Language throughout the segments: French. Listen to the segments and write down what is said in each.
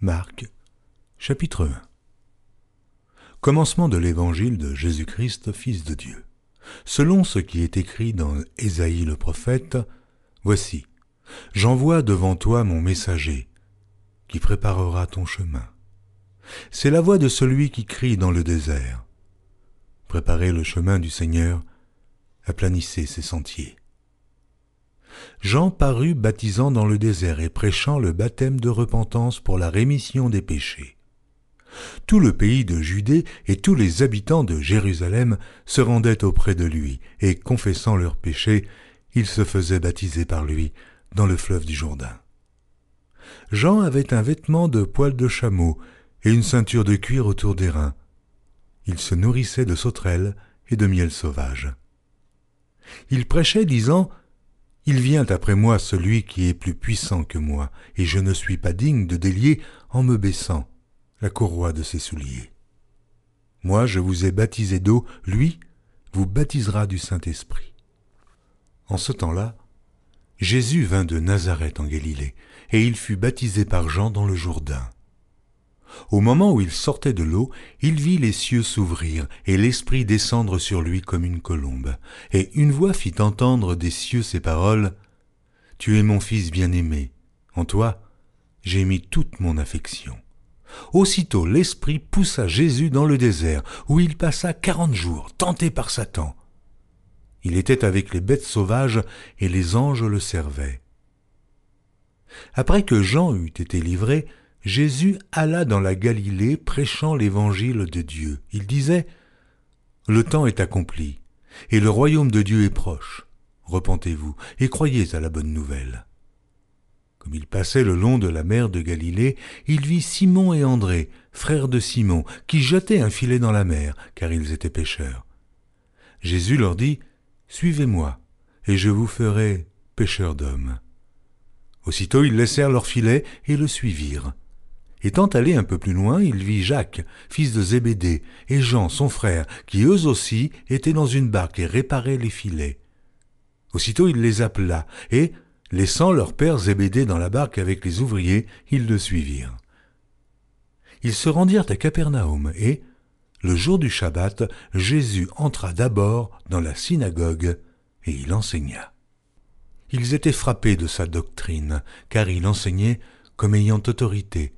Marc, chapitre 1. Commencement de l'évangile de Jésus-Christ, Fils de Dieu. Selon ce qui est écrit dans Ésaïe le prophète, « Voici, j'envoie devant toi mon messager, qui préparera ton chemin. C'est la voix de celui qui crie dans le désert. Préparez le chemin du Seigneur, aplanissez ses sentiers. » Jean parut baptisant dans le désert et prêchant le baptême de repentance pour la rémission des péchés. Tout le pays de Judée et tous les habitants de Jérusalem se rendaient auprès de lui, et confessant leurs péchés, ils se faisaient baptiser par lui dans le fleuve du Jourdain. Jean avait un vêtement de poil de chameau et une ceinture de cuir autour des reins. Il se nourrissait de sauterelles et de miel sauvage. Il prêchait, disant « Il vient après moi celui qui est plus puissant que moi, et je ne suis pas digne de délier en me baissant la courroie de ses souliers. Moi, je vous ai baptisé d'eau, lui vous baptisera du Saint-Esprit. » En ce temps-là, Jésus vint de Nazareth en Galilée, et il fut baptisé par Jean dans le Jourdain. Au moment où il sortait de l'eau, il vit les cieux s'ouvrir et l'Esprit descendre sur lui comme une colombe. Et une voix fit entendre des cieux ces paroles « Tu es mon Fils bien-aimé, en toi j'ai mis toute mon affection. » Aussitôt l'Esprit poussa Jésus dans le désert, où il passa 40 jours, tenté par Satan. Il était avec les bêtes sauvages, et les anges le servaient. Après que Jean eut été livré, Jésus alla dans la Galilée prêchant l'évangile de Dieu. Il disait « Le temps est accompli, et le royaume de Dieu est proche. Repentez-vous et croyez à la bonne nouvelle. » Comme il passait le long de la mer de Galilée, il vit Simon et André, frères de Simon, qui jetaient un filet dans la mer, car ils étaient pêcheurs. Jésus leur dit « Suivez-moi, et je vous ferai pêcheurs d'hommes. » Aussitôt ils laissèrent leur filet et le suivirent. Étant allé un peu plus loin, il vit Jacques, fils de Zébédée, et Jean, son frère, qui eux aussi étaient dans une barque et réparaient les filets. Aussitôt il les appela, et, laissant leur père Zébédée dans la barque avec les ouvriers, ils le suivirent. Ils se rendirent à Capernaum, et, le jour du Shabbat, Jésus entra d'abord dans la synagogue, et il enseigna. Ils étaient frappés de sa doctrine, car il enseignait comme ayant autorité,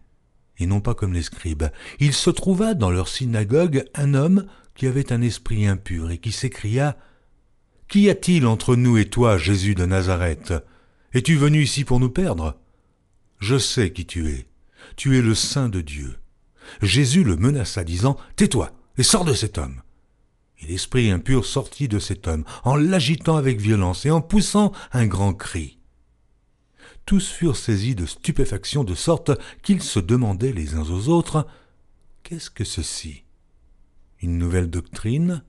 et non pas comme les scribes. Il se trouva dans leur synagogue un homme qui avait un esprit impur, et qui s'écria « Qu'y a-t-il entre nous et toi, Jésus de Nazareth ? Es-tu venu ici pour nous perdre ? Je sais qui tu es le Saint de Dieu. » Jésus le menaça, disant « Tais-toi et sors de cet homme !» Et l'esprit impur sortit de cet homme, en l'agitant avec violence et en poussant un grand cri. Tous furent saisis de stupéfaction, de sorte qu'ils se demandaient les uns aux autres « Qu'est-ce que ceci ? Une nouvelle doctrine ?»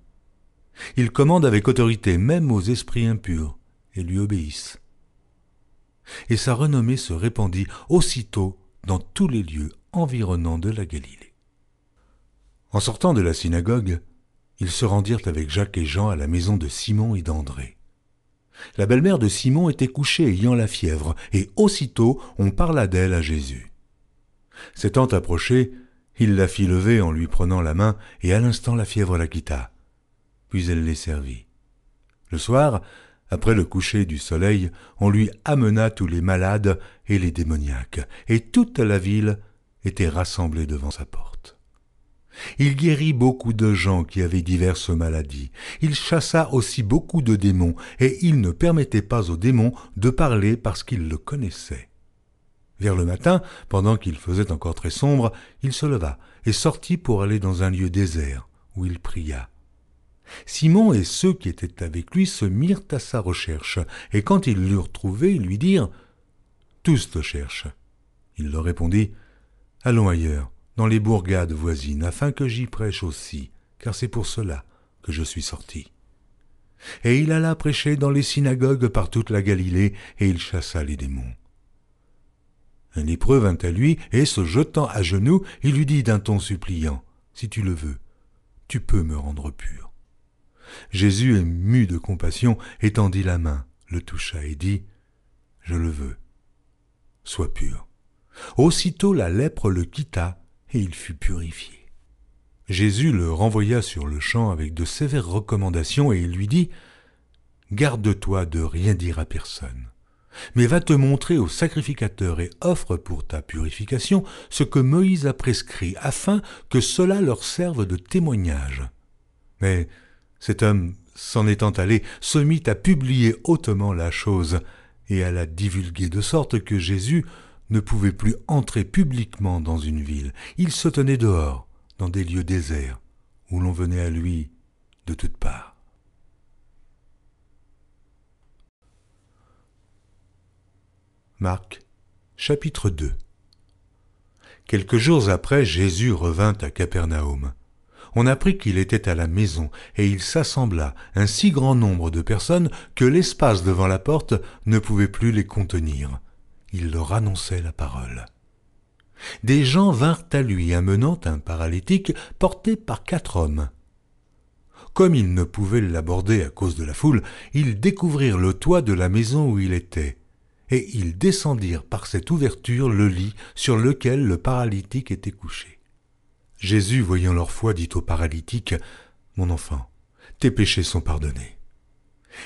Il commande avec autorité même aux esprits impurs, et lui obéissent. Et sa renommée se répandit aussitôt dans tous les lieux environnants de la Galilée. En sortant de la synagogue, ils se rendirent avec Jacques et Jean à la maison de Simon et d'André. La belle-mère de Simon était couchée ayant la fièvre, et aussitôt on parla d'elle à Jésus. S'étant approché, il la fit lever en lui prenant la main, et à l'instant la fièvre la quitta. Puis elle les servit. Le soir, après le coucher du soleil, on lui amena tous les malades et les démoniaques, et toute la ville était rassemblée devant sa porte. Il guérit beaucoup de gens qui avaient diverses maladies. Il chassa aussi beaucoup de démons, et il ne permettait pas aux démons de parler parce qu'ils le connaissaient. Vers le matin, pendant qu'il faisait encore très sombre, il se leva et sortit pour aller dans un lieu désert, où il pria. Simon et ceux qui étaient avec lui se mirent à sa recherche, et quand ils l'eurent trouvé, ils lui dirent « Tous te cherchent. » Il leur répondit « Allons ailleurs, dans les bourgades voisines, afin que j'y prêche aussi, car c'est pour cela que je suis sorti. » Et il alla prêcher dans les synagogues par toute la Galilée, et il chassa les démons. Un lépreux vint à lui, et se jetant à genoux, il lui dit d'un ton suppliant « Si tu le veux, tu peux me rendre pur. » Jésus, ému de compassion, étendit la main, le toucha et dit « Je le veux, sois pur. » Aussitôt la lèpre le quitta, et il fut purifié. Jésus le renvoya sur le champ avec de sévères recommandations, et il lui dit « Garde-toi de rien dire à personne, mais va te montrer au sacrificateur et offre pour ta purification ce que Moïse a prescrit, afin que cela leur serve de témoignage. » Mais cet homme, s'en étant allé, se mit à publier hautement la chose et à la divulguer, de sorte que Jésus ne pouvait plus entrer publiquement dans une ville. Il se tenait dehors, dans des lieux déserts, où l'on venait à lui de toutes parts. Marc, chapitre 2. Quelques jours après, Jésus revint à Capernaum. On apprit qu'il était à la maison, et il s'assembla un si grand nombre de personnes que l'espace devant la porte ne pouvait plus les contenir. Il leur annonçait la parole. Des gens vinrent à lui amenant un paralytique porté par 4 hommes. Comme ils ne pouvaient l'aborder à cause de la foule, ils découvrirent le toit de la maison où il était, et ils descendirent par cette ouverture le lit sur lequel le paralytique était couché. Jésus, voyant leur foi, dit au paralytique, « Mon enfant, tes péchés sont pardonnés. »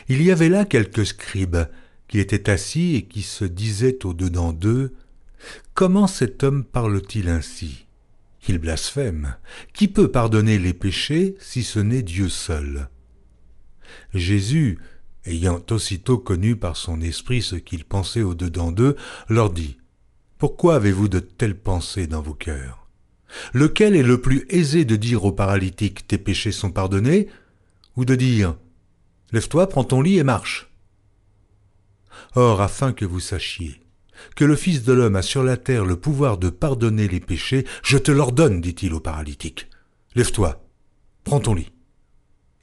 Il y avait là quelques scribes qui étaient assis et qui se disaient au-dedans d'eux, « Comment cet homme parle-t-il ainsi ? Il blasphème. Qui peut pardonner les péchés si ce n'est Dieu seul ?» Jésus, ayant aussitôt connu par son esprit ce qu'ils pensaient au-dedans d'eux, leur dit, « Pourquoi avez-vous de telles pensées dans vos cœurs ? Lequel est le plus aisé de dire au paralytique « Tes péchés sont pardonnés » ou de dire « Lève-toi, prends ton lit et marche » ? Or, afin que vous sachiez que le Fils de l'homme a sur la terre le pouvoir de pardonner les péchés, je te l'ordonne, dit-il au paralytique. Lève-toi, prends ton lit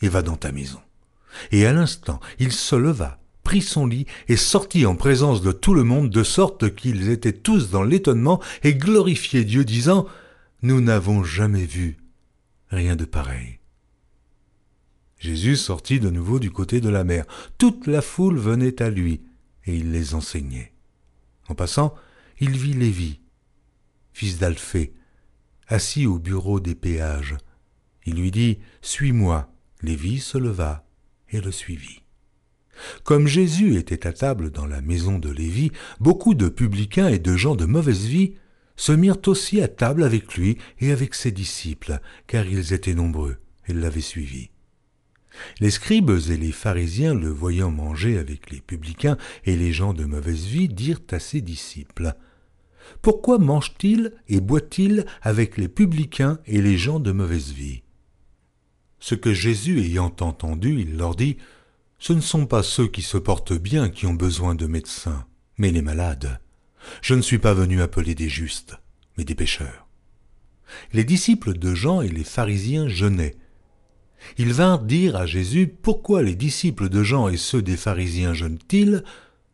et va dans ta maison. Et à l'instant, il se leva, prit son lit et sortit en présence de tout le monde, de sorte qu'ils étaient tous dans l'étonnement et glorifiaient Dieu, disant « Nous n'avons jamais vu rien de pareil. » Jésus sortit de nouveau du côté de la mer. Toute la foule venait à lui, et il les enseignait. En passant, il vit Lévi, fils d'Alphée, assis au bureau des péages. Il lui dit « Suis-moi ». Lévi se leva et le suivit. Comme Jésus était à table dans la maison de Lévi, beaucoup de publicains et de gens de mauvaise vie se mirent aussi à table avec lui et avec ses disciples, car ils étaient nombreux et l'avaient suivi. Les scribes et les pharisiens, le voyant manger avec les publicains et les gens de mauvaise vie, dirent à ses disciples « Pourquoi mange-t-il et boit-il avec les publicains et les gens de mauvaise vie ?» Ce que Jésus ayant entendu, il leur dit « Ce ne sont pas ceux qui se portent bien qui ont besoin de médecins, mais les malades. Je ne suis pas venu appeler des justes, mais des pécheurs. » Les disciples de Jean et les pharisiens jeûnaient. Ils vinrent dire à Jésus « Pourquoi les disciples de Jean et ceux des pharisiens jeûnent-ils,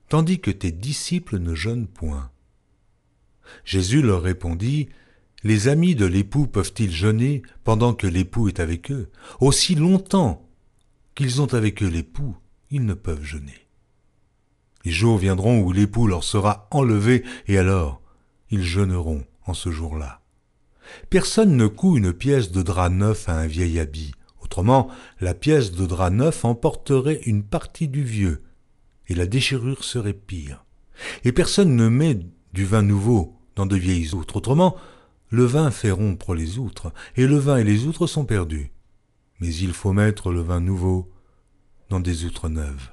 tandis que tes disciples ne jeûnent point ?» Jésus leur répondit « Les amis de l'époux peuvent-ils jeûner pendant que l'époux est avec eux ? Aussi longtemps qu'ils ont avec eux l'époux, ils ne peuvent jeûner. Les jours viendront où l'époux leur sera enlevé, et alors ils jeûneront en ce jour-là. Personne ne coud une pièce de drap neuf à un vieil habit. Autrement, la pièce de drap neuf emporterait une partie du vieux, et la déchirure serait pire. Et personne ne met du vin nouveau dans de vieilles outres. Autrement, le vin fait rompre les outres, et le vin et les outres sont perdus. Mais il faut mettre le vin nouveau dans des outres neuves. »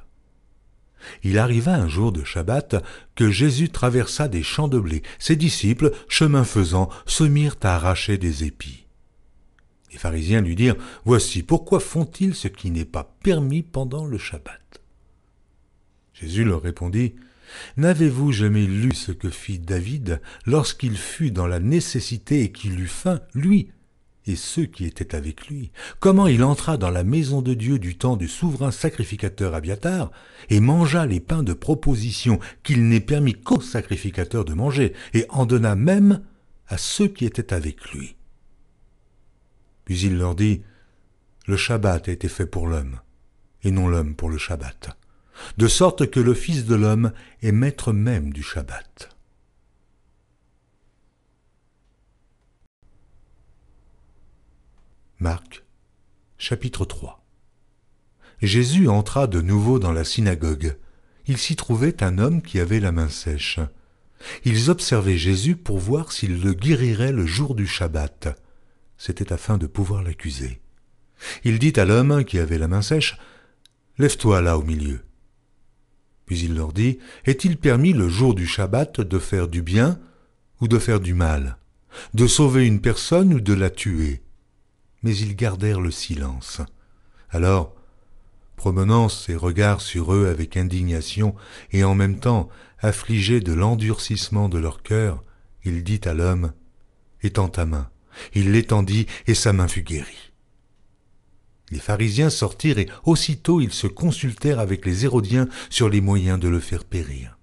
Il arriva un jour de Shabbat que Jésus traversa des champs de blé. Ses disciples, chemin faisant, se mirent à arracher des épis. Les pharisiens lui dirent « Voici, pourquoi font-ils ce qui n'est pas permis pendant le Shabbat ?» Jésus leur répondit « N'avez-vous jamais lu ce que fit David lorsqu'il fut dans la nécessité et qu'il eut faim, lui et ceux qui étaient avec lui? Comment il entra dans la maison de Dieu du temps du souverain sacrificateur Abiatar et mangea les pains de proposition qu'il n'est permis qu'aux sacrificateurs de manger, et en donna même à ceux qui étaient avec lui. » Puis il leur dit « Le Shabbat a été fait pour l'homme, et non l'homme pour le Shabbat, de sorte que le Fils de l'homme est maître même du Shabbat. » Marc, chapitre 3. Jésus entra de nouveau dans la synagogue. Il s'y trouvait un homme qui avait la main sèche. Ils observaient Jésus pour voir s'il le guérirait le jour du Shabbat. C'était afin de pouvoir l'accuser. Il dit à l'homme qui avait la main sèche, « Lève-toi là au milieu. » Puis il leur dit, « Est-il permis le jour du Shabbat de faire du bien ou de faire du mal, de sauver une personne ou de la tuer ?» Mais ils gardèrent le silence. Alors, promenant ses regards sur eux avec indignation et en même temps affligé de l'endurcissement de leur cœur, il dit à l'homme, « Étends ta main. » Il l'étendit et sa main fut guérie. Les pharisiens sortirent et aussitôt ils se consultèrent avec les Hérodiens sur les moyens de le faire périr.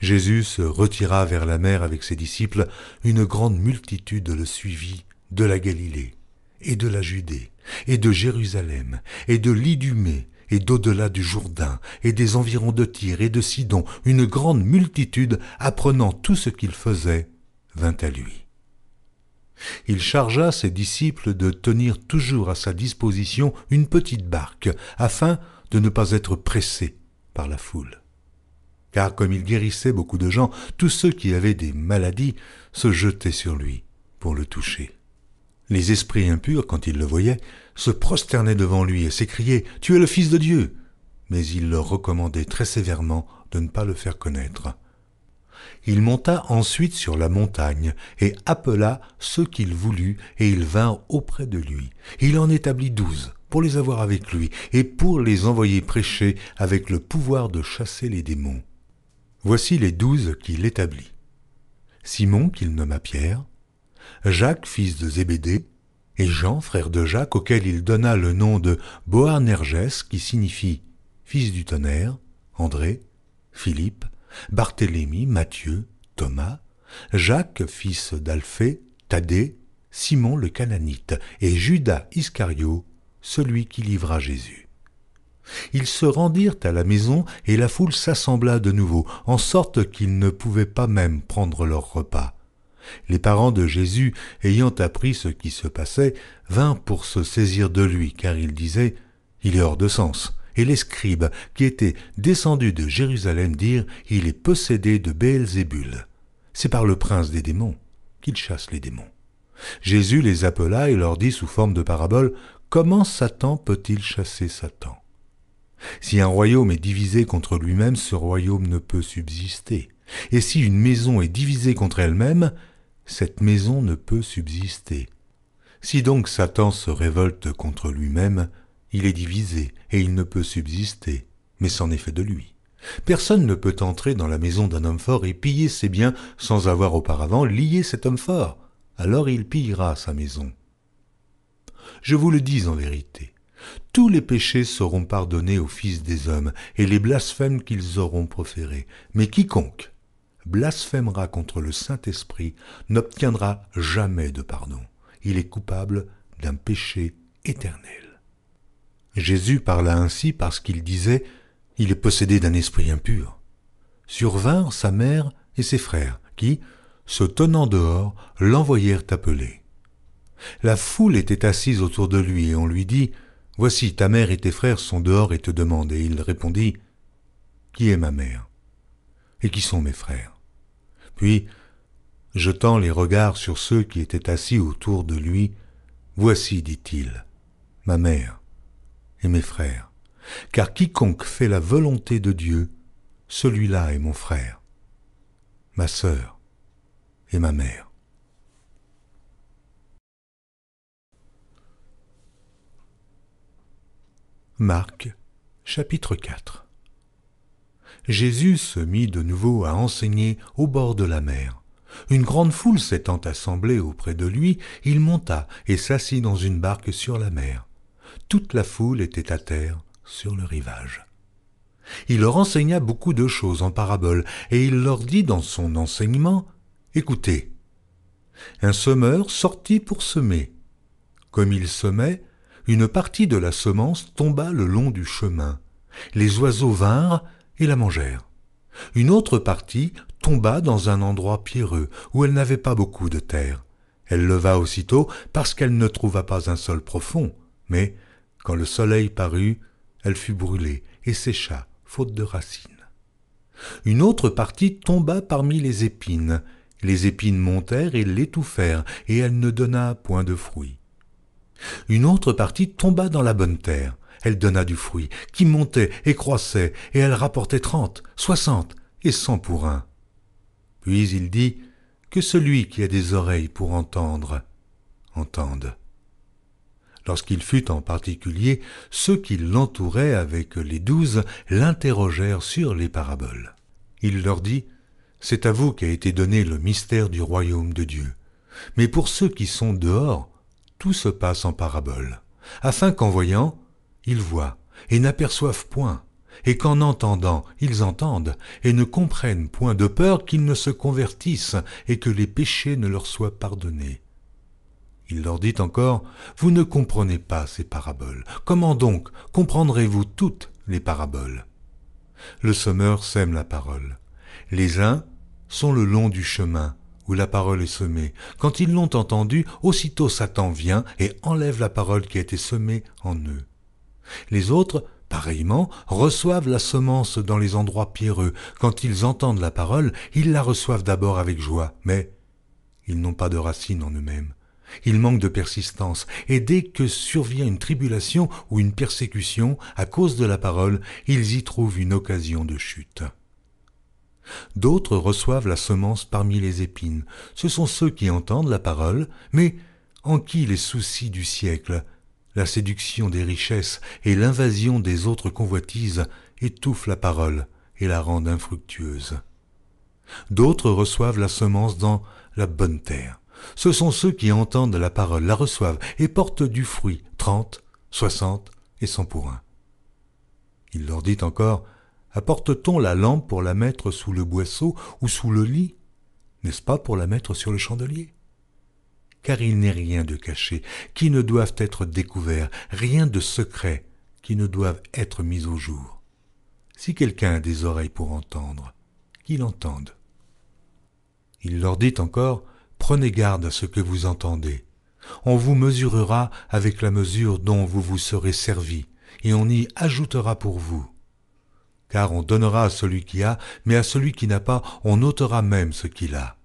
Jésus se retira vers la mer avec ses disciples. Une grande multitude le suivit de la Galilée et de la Judée et de Jérusalem et de l'Idumée et d'au-delà du Jourdain et des environs de Tyr et de Sidon. Une grande multitude, apprenant tout ce qu'il faisait, vint à lui. Il chargea ses disciples de tenir toujours à sa disposition une petite barque, afin de ne pas être pressés par la foule. Car comme il guérissait beaucoup de gens, tous ceux qui avaient des maladies se jetaient sur lui pour le toucher. Les esprits impurs, quand ils le voyaient, se prosternaient devant lui et s'écriaient « Tu es le Fils de Dieu !» Mais il leur recommandait très sévèrement de ne pas le faire connaître. Il monta ensuite sur la montagne et appela ceux qu'il voulut, et ils vinrent auprès de lui. Il en établit 12 pour les avoir avec lui et pour les envoyer prêcher avec le pouvoir de chasser les démons. Voici les 12 qu'il établit. Simon, qu'il nomma Pierre, Jacques, fils de Zébédée, et Jean, frère de Jacques, auquel il donna le nom de Boanerges, qui signifie « fils du tonnerre », André, Philippe, Barthélemy, Matthieu, Thomas, Jacques, fils d'Alphée, Thaddée, Simon le Cananite, et Judas Iscario, celui qui livra Jésus. Ils se rendirent à la maison, et la foule s'assembla de nouveau, en sorte qu'ils ne pouvaient pas même prendre leur repas. Les parents de Jésus, ayant appris ce qui se passait, vinrent pour se saisir de lui, car ils disaient « Il est hors de sens ». Et les scribes, qui étaient descendus de Jérusalem, dirent « Il est possédé de Béelzébul. C'est par le prince des démons qu'il chasse les démons. » Jésus les appela et leur dit sous forme de parabole « Comment Satan peut-il chasser Satan ? Si un royaume est divisé contre lui-même, ce royaume ne peut subsister. Et si une maison est divisée contre elle-même, cette maison ne peut subsister. Si donc Satan se révolte contre lui-même, il est divisé et il ne peut subsister, mais c'en est fait de lui. Personne ne peut entrer dans la maison d'un homme fort et piller ses biens sans avoir auparavant lié cet homme fort. Alors il pillera sa maison. Je vous le dis en vérité, tous les péchés seront pardonnés aux fils des hommes et les blasphèmes qu'ils auront proférés. Mais quiconque blasphémera contre le Saint-Esprit n'obtiendra jamais de pardon. Il est coupable d'un péché éternel. Jésus parla ainsi parce qu'il disait « Il est possédé d'un esprit impur ». Survinrent sa mère et ses frères, qui, se tenant dehors, l'envoyèrent appeler. La foule était assise autour de lui, et on lui dit « Voici, ta mère et tes frères sont dehors et te demandent. » Et il répondit « Qui est ma mère? Et qui sont mes frères ?» Puis, jetant les regards sur ceux qui étaient assis autour de lui, « Voici, dit-il, ma mère et mes frères, car quiconque fait la volonté de Dieu, celui-là est mon frère, ma sœur et ma mère. » Marc, chapitre 4. Jésus se mit de nouveau à enseigner au bord de la mer. Une grande foule s'étant assemblée auprès de lui, il monta et s'assit dans une barque sur la mer. Toute la foule était à terre sur le rivage. Il leur enseigna beaucoup de choses en paraboles, et il leur dit dans son enseignement, « Écoutez, un semeur sortit pour semer. Comme il semait, une partie de la semence tomba le long du chemin. Les oiseaux vinrent et la mangèrent. Une autre partie tomba dans un endroit pierreux, où elle n'avait pas beaucoup de terre. Elle leva aussitôt parce qu'elle ne trouva pas un sol profond, mais quand le soleil parut, elle fut brûlée et sécha, faute de racines. Une autre partie tomba parmi les épines montèrent et l'étouffèrent, et elle ne donna point de fruit. Une autre partie tomba dans la bonne terre, elle donna du fruit, qui montait et croissait, et elle rapportait 30, 60 et 100 pour un. Puis il dit, que celui qui a des oreilles pour entendre, entende. Lorsqu'il fut en particulier, ceux qui l'entouraient avec les 12 l'interrogèrent sur les paraboles. Il leur dit, « C'est à vous qu'a été donné le mystère du royaume de Dieu. Mais pour ceux qui sont dehors, tout se passe en paraboles, afin qu'en voyant, ils voient et n'aperçoivent point, et qu'en entendant, ils entendent et ne comprennent point, de peur qu'ils ne se convertissent et que les péchés ne leur soient pardonnés. » Il leur dit encore, « Vous ne comprenez pas ces paraboles. Comment donc comprendrez-vous toutes les paraboles ?» Le semeur sème la parole. Les uns sont le long du chemin où la parole est semée. Quand ils l'ont entendue, aussitôt Satan vient et enlève la parole qui a été semée en eux. Les autres, pareillement, reçoivent la semence dans les endroits pierreux. Quand ils entendent la parole, ils la reçoivent d'abord avec joie, mais ils n'ont pas de racine en eux-mêmes. Ils manquent de persistance, et dès que survient une tribulation ou une persécution à cause de la parole, ils y trouvent une occasion de chute. D'autres reçoivent la semence parmi les épines. Ce sont ceux qui entendent la parole, mais en qui les soucis du siècle, la séduction des richesses et l'invasion des autres convoitises étouffent la parole et la rendent infructueuse. D'autres reçoivent la semence dans la bonne terre. Ce sont ceux qui entendent la parole, la reçoivent et portent du fruit, 30, 60 et 100 pour un. Il leur dit encore, « Apporte-t-on la lampe pour la mettre sous le boisseau ou sous le lit? N'est-ce pas pour la mettre sur le chandelier? Car il n'est rien de caché qui ne doive être découvert, rien de secret qui ne doive être mis au jour. Si quelqu'un a des oreilles pour entendre, qu'il entende. » Il leur dit encore, « Prenez garde à ce que vous entendez. On vous mesurera avec la mesure dont vous vous serez servi, et on y ajoutera pour vous. Car on donnera à celui qui a, mais à celui qui n'a pas, on ôtera même ce qu'il a. »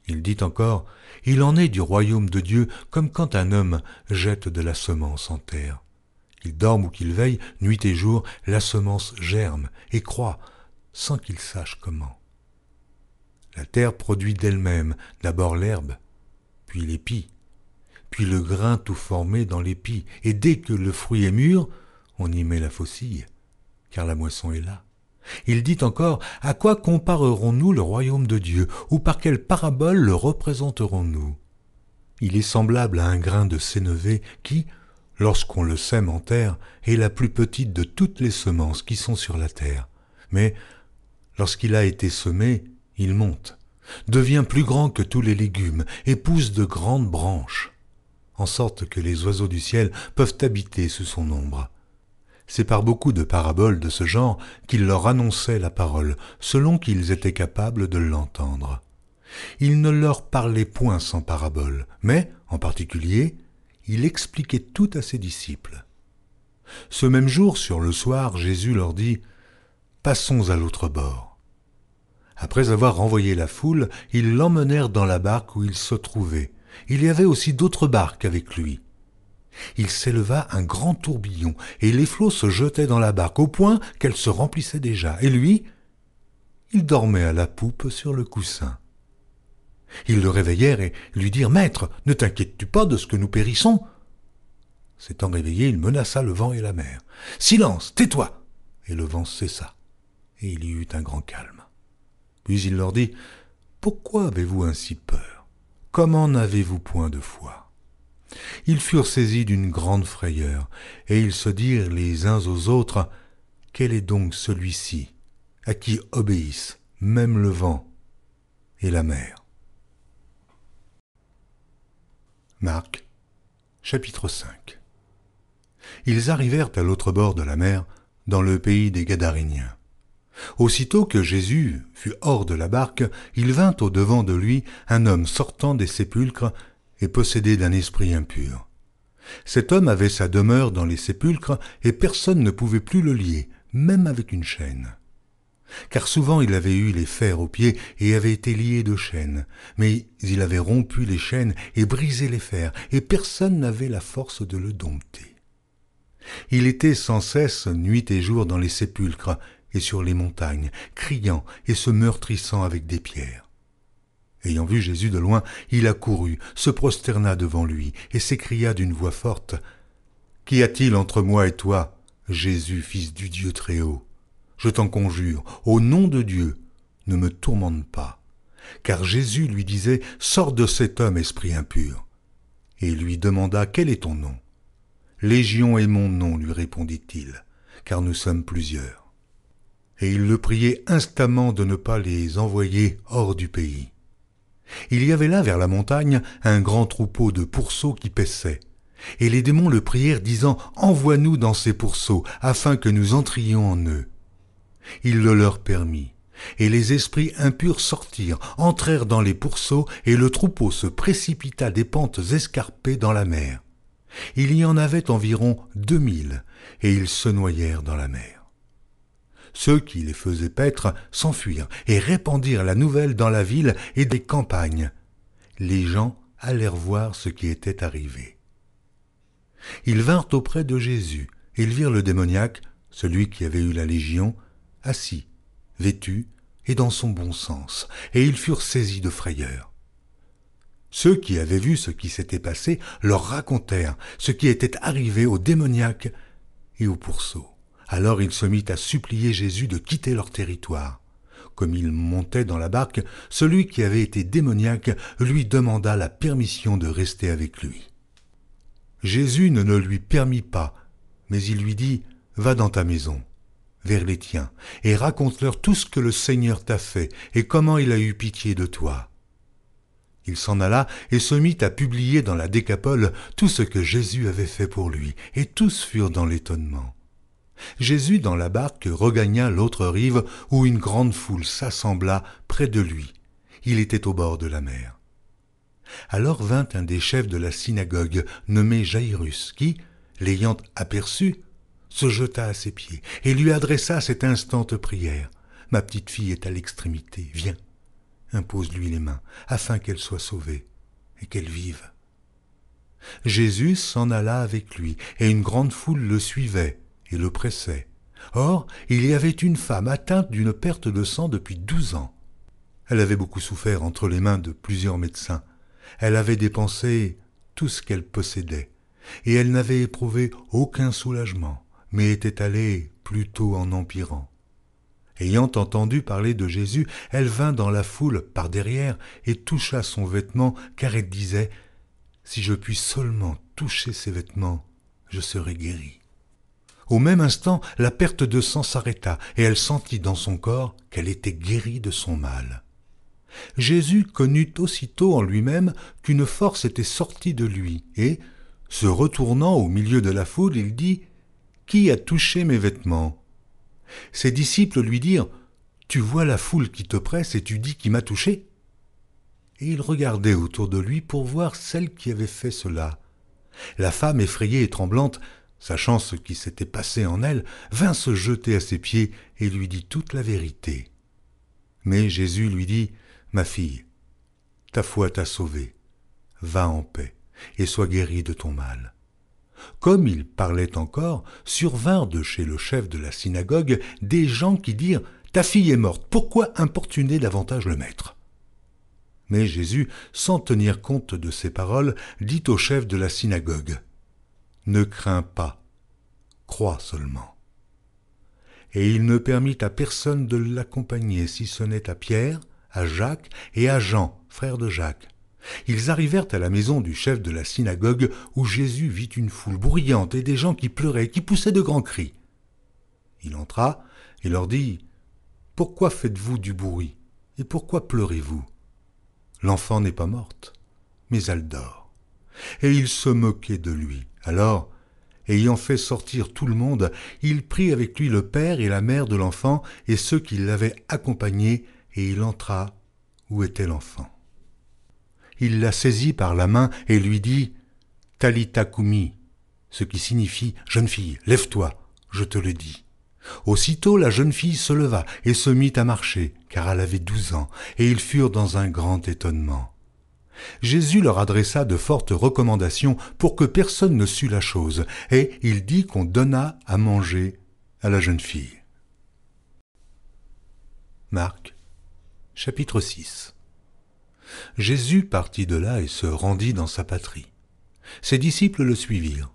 Il dit encore, « Il en est du royaume de Dieu comme quand un homme jette de la semence en terre. Qu'il dorme ou qu'il veille, nuit et jour, la semence germe et croît, sans qu'il sache comment. La terre produit d'elle-même d'abord l'herbe, puis l'épi, puis le grain tout formé dans l'épi, et dès que le fruit est mûr, on y met la faucille, car la moisson est là. » Il dit encore, « À quoi comparerons-nous le royaume de Dieu, ou par quelle parabole le représenterons-nous? Il est semblable à un grain de sénévé qui, lorsqu'on le sème en terre, est la plus petite de toutes les semences qui sont sur la terre. Mais lorsqu'il a été semé, il monte, devient plus grand que tous les légumes et pousse de grandes branches, en sorte que les oiseaux du ciel peuvent habiter sous son ombre. C'est par beaucoup de paraboles de ce genre qu'il leur annonçait la parole, selon qu'ils étaient capables de l'entendre. Il ne leur parlait point sans parabole, mais, en particulier, il expliquait tout à ses disciples. Ce même jour, sur le soir, Jésus leur dit « Passons à l'autre bord. » Après avoir renvoyé la foule, ils l'emmenèrent dans la barque où il se trouvait. Il y avait aussi d'autres barques avec lui. Il s'éleva un grand tourbillon, et les flots se jetaient dans la barque, au point qu'elle se remplissait déjà. Et lui, il dormait à la poupe sur le coussin. Ils le réveillèrent et lui dirent « Maître, ne t'inquiètes-tu pas de ce que nous périssons ?» S'étant réveillé, il menaça le vent et la mer. « Silence, tais-toi !» Et le vent cessa, et il y eut un grand calme. Puis il leur dit, « Pourquoi avez-vous ainsi peur? Comment n'avez-vous point de foi ?» Ils furent saisis d'une grande frayeur, et ils se dirent les uns aux autres, « Quel est donc celui-ci, à qui obéissent même le vent et la mer ?» Marc, chapitre 5. Ils arrivèrent à l'autre bord de la mer, dans le pays des Gadaréniens. Aussitôt que Jésus fut hors de la barque, il vint au-devant de lui un homme sortant des sépulcres et possédé d'un esprit impur. Cet homme avait sa demeure dans les sépulcres et personne ne pouvait plus le lier, même avec une chaîne. Car souvent il avait eu les fers aux pieds et avait été lié de chaînes, mais il avait rompu les chaînes et brisé les fers, et personne n'avait la force de le dompter. Il était sans cesse nuit et jour dans les sépulcres et sur les montagnes, criant et se meurtrissant avec des pierres. Ayant vu Jésus de loin, il accourut, se prosterna devant lui et s'écria d'une voix forte : « Qu'y a-t-il entre moi et toi, Jésus, fils du Dieu très haut ? Je t'en conjure, au nom de Dieu, ne me tourmente pas. » Car Jésus lui disait : « Sors de cet homme, esprit impur. » Et il lui demanda : « Quel est ton nom ? » ?»« Légion est mon nom, lui répondit-il, car nous sommes plusieurs. » Et il le priait instamment de ne pas les envoyer hors du pays. Il y avait là, vers la montagne, un grand troupeau de pourceaux qui paissaient. Et les démons le prièrent, disant : « Envoie-nous dans ces pourceaux, afin que nous entrions en eux. » Il le leur permit. Et les esprits impurs sortirent, entrèrent dans les pourceaux, et le troupeau se précipita des pentes escarpées dans la mer. Il y en avait environ 2000, et ils se noyèrent dans la mer. Ceux qui les faisaient paître s'enfuirent et répandirent la nouvelle dans la ville et des campagnes. Les gens allèrent voir ce qui était arrivé. Ils vinrent auprès de Jésus, et ils virent le démoniaque, celui qui avait eu la légion, assis, vêtu et dans son bon sens, et ils furent saisis de frayeur. Ceux qui avaient vu ce qui s'était passé leur racontèrent ce qui était arrivé au démoniaque et au pourceau. Alors il se mit à supplier Jésus de quitter leur territoire. Comme il montait dans la barque, celui qui avait été démoniaque lui demanda la permission de rester avec lui. Jésus ne le lui permit pas, mais il lui dit : « Va dans ta maison, vers les tiens, et raconte-leur tout ce que le Seigneur t'a fait et comment il a eu pitié de toi. » Il s'en alla et se mit à publier dans la Décapole tout ce que Jésus avait fait pour lui, et tous furent dans l'étonnement. Jésus, dans la barque, regagna l'autre rive où une grande foule s'assembla près de lui. Il était au bord de la mer. Alors vint un des chefs de la synagogue, nommé Jaïrus, qui, l'ayant aperçu, se jeta à ses pieds et lui adressa cette instante prière : « Ma petite fille est à l'extrémité, viens, impose-lui les mains, afin qu'elle soit sauvée et qu'elle vive. » Jésus s'en alla avec lui, et une grande foule le suivait et le pressait. Or, il y avait une femme atteinte d'une perte de sang depuis 12 ans. Elle avait beaucoup souffert entre les mains de plusieurs médecins. Elle avait dépensé tout ce qu'elle possédait, et elle n'avait éprouvé aucun soulagement, mais était allée plutôt en empirant. Ayant entendu parler de Jésus, elle vint dans la foule par derrière et toucha son vêtement, car elle disait : « Si je puis seulement toucher ses vêtements, je serai guérie. » Au même instant, la perte de sang s'arrêta, et elle sentit dans son corps qu'elle était guérie de son mal. Jésus connut aussitôt en lui-même qu'une force était sortie de lui, et, se retournant au milieu de la foule, il dit : « Qui a touché mes vêtements ?» Ses disciples lui dirent : « Tu vois la foule qui te presse et tu dis qui m'a touché ?» Et il regardait autour de lui pour voir celle qui avait fait cela. La femme, effrayée et tremblante, sachant ce qui s'était passé en elle, vint se jeter à ses pieds et lui dit toute la vérité. Mais Jésus lui dit : « Ma fille, ta foi t'a sauvée. Va en paix et sois guérie de ton mal. » Comme il parlait encore, survinrent de chez le chef de la synagogue des gens qui dirent : « Ta fille est morte, pourquoi importuner davantage le maître ?» Mais Jésus, sans tenir compte de ces paroles, dit au chef de la synagogue : « Ne crains pas, crois seulement. » Et il ne permit à personne de l'accompagner, si ce n'est à Pierre, à Jacques et à Jean, frère de Jacques. Ils arrivèrent à la maison du chef de la synagogue, où Jésus vit une foule bruyante et des gens qui pleuraient, qui poussaient de grands cris. Il entra et leur dit : « Pourquoi faites-vous du bruit et pourquoi pleurez-vous ? L'enfant n'est pas morte, mais elle dort. » Et ils se moquaient de lui. Alors, ayant fait sortir tout le monde, il prit avec lui le père et la mère de l'enfant et ceux qui l'avaient accompagné, et il entra où était l'enfant. il la saisit par la main et lui dit « Talitha koumi », ce qui signifie « Jeune fille, lève-toi, je te le dis ». Aussitôt la jeune fille se leva et se mit à marcher, car elle avait 12 ans, et ils furent dans un grand étonnement. Jésus leur adressa de fortes recommandations pour que personne ne sût la chose, et il dit qu'on donna à manger à la jeune fille. Marc, chapitre 6. Jésus partit de là et se rendit dans sa patrie. Ses disciples le suivirent.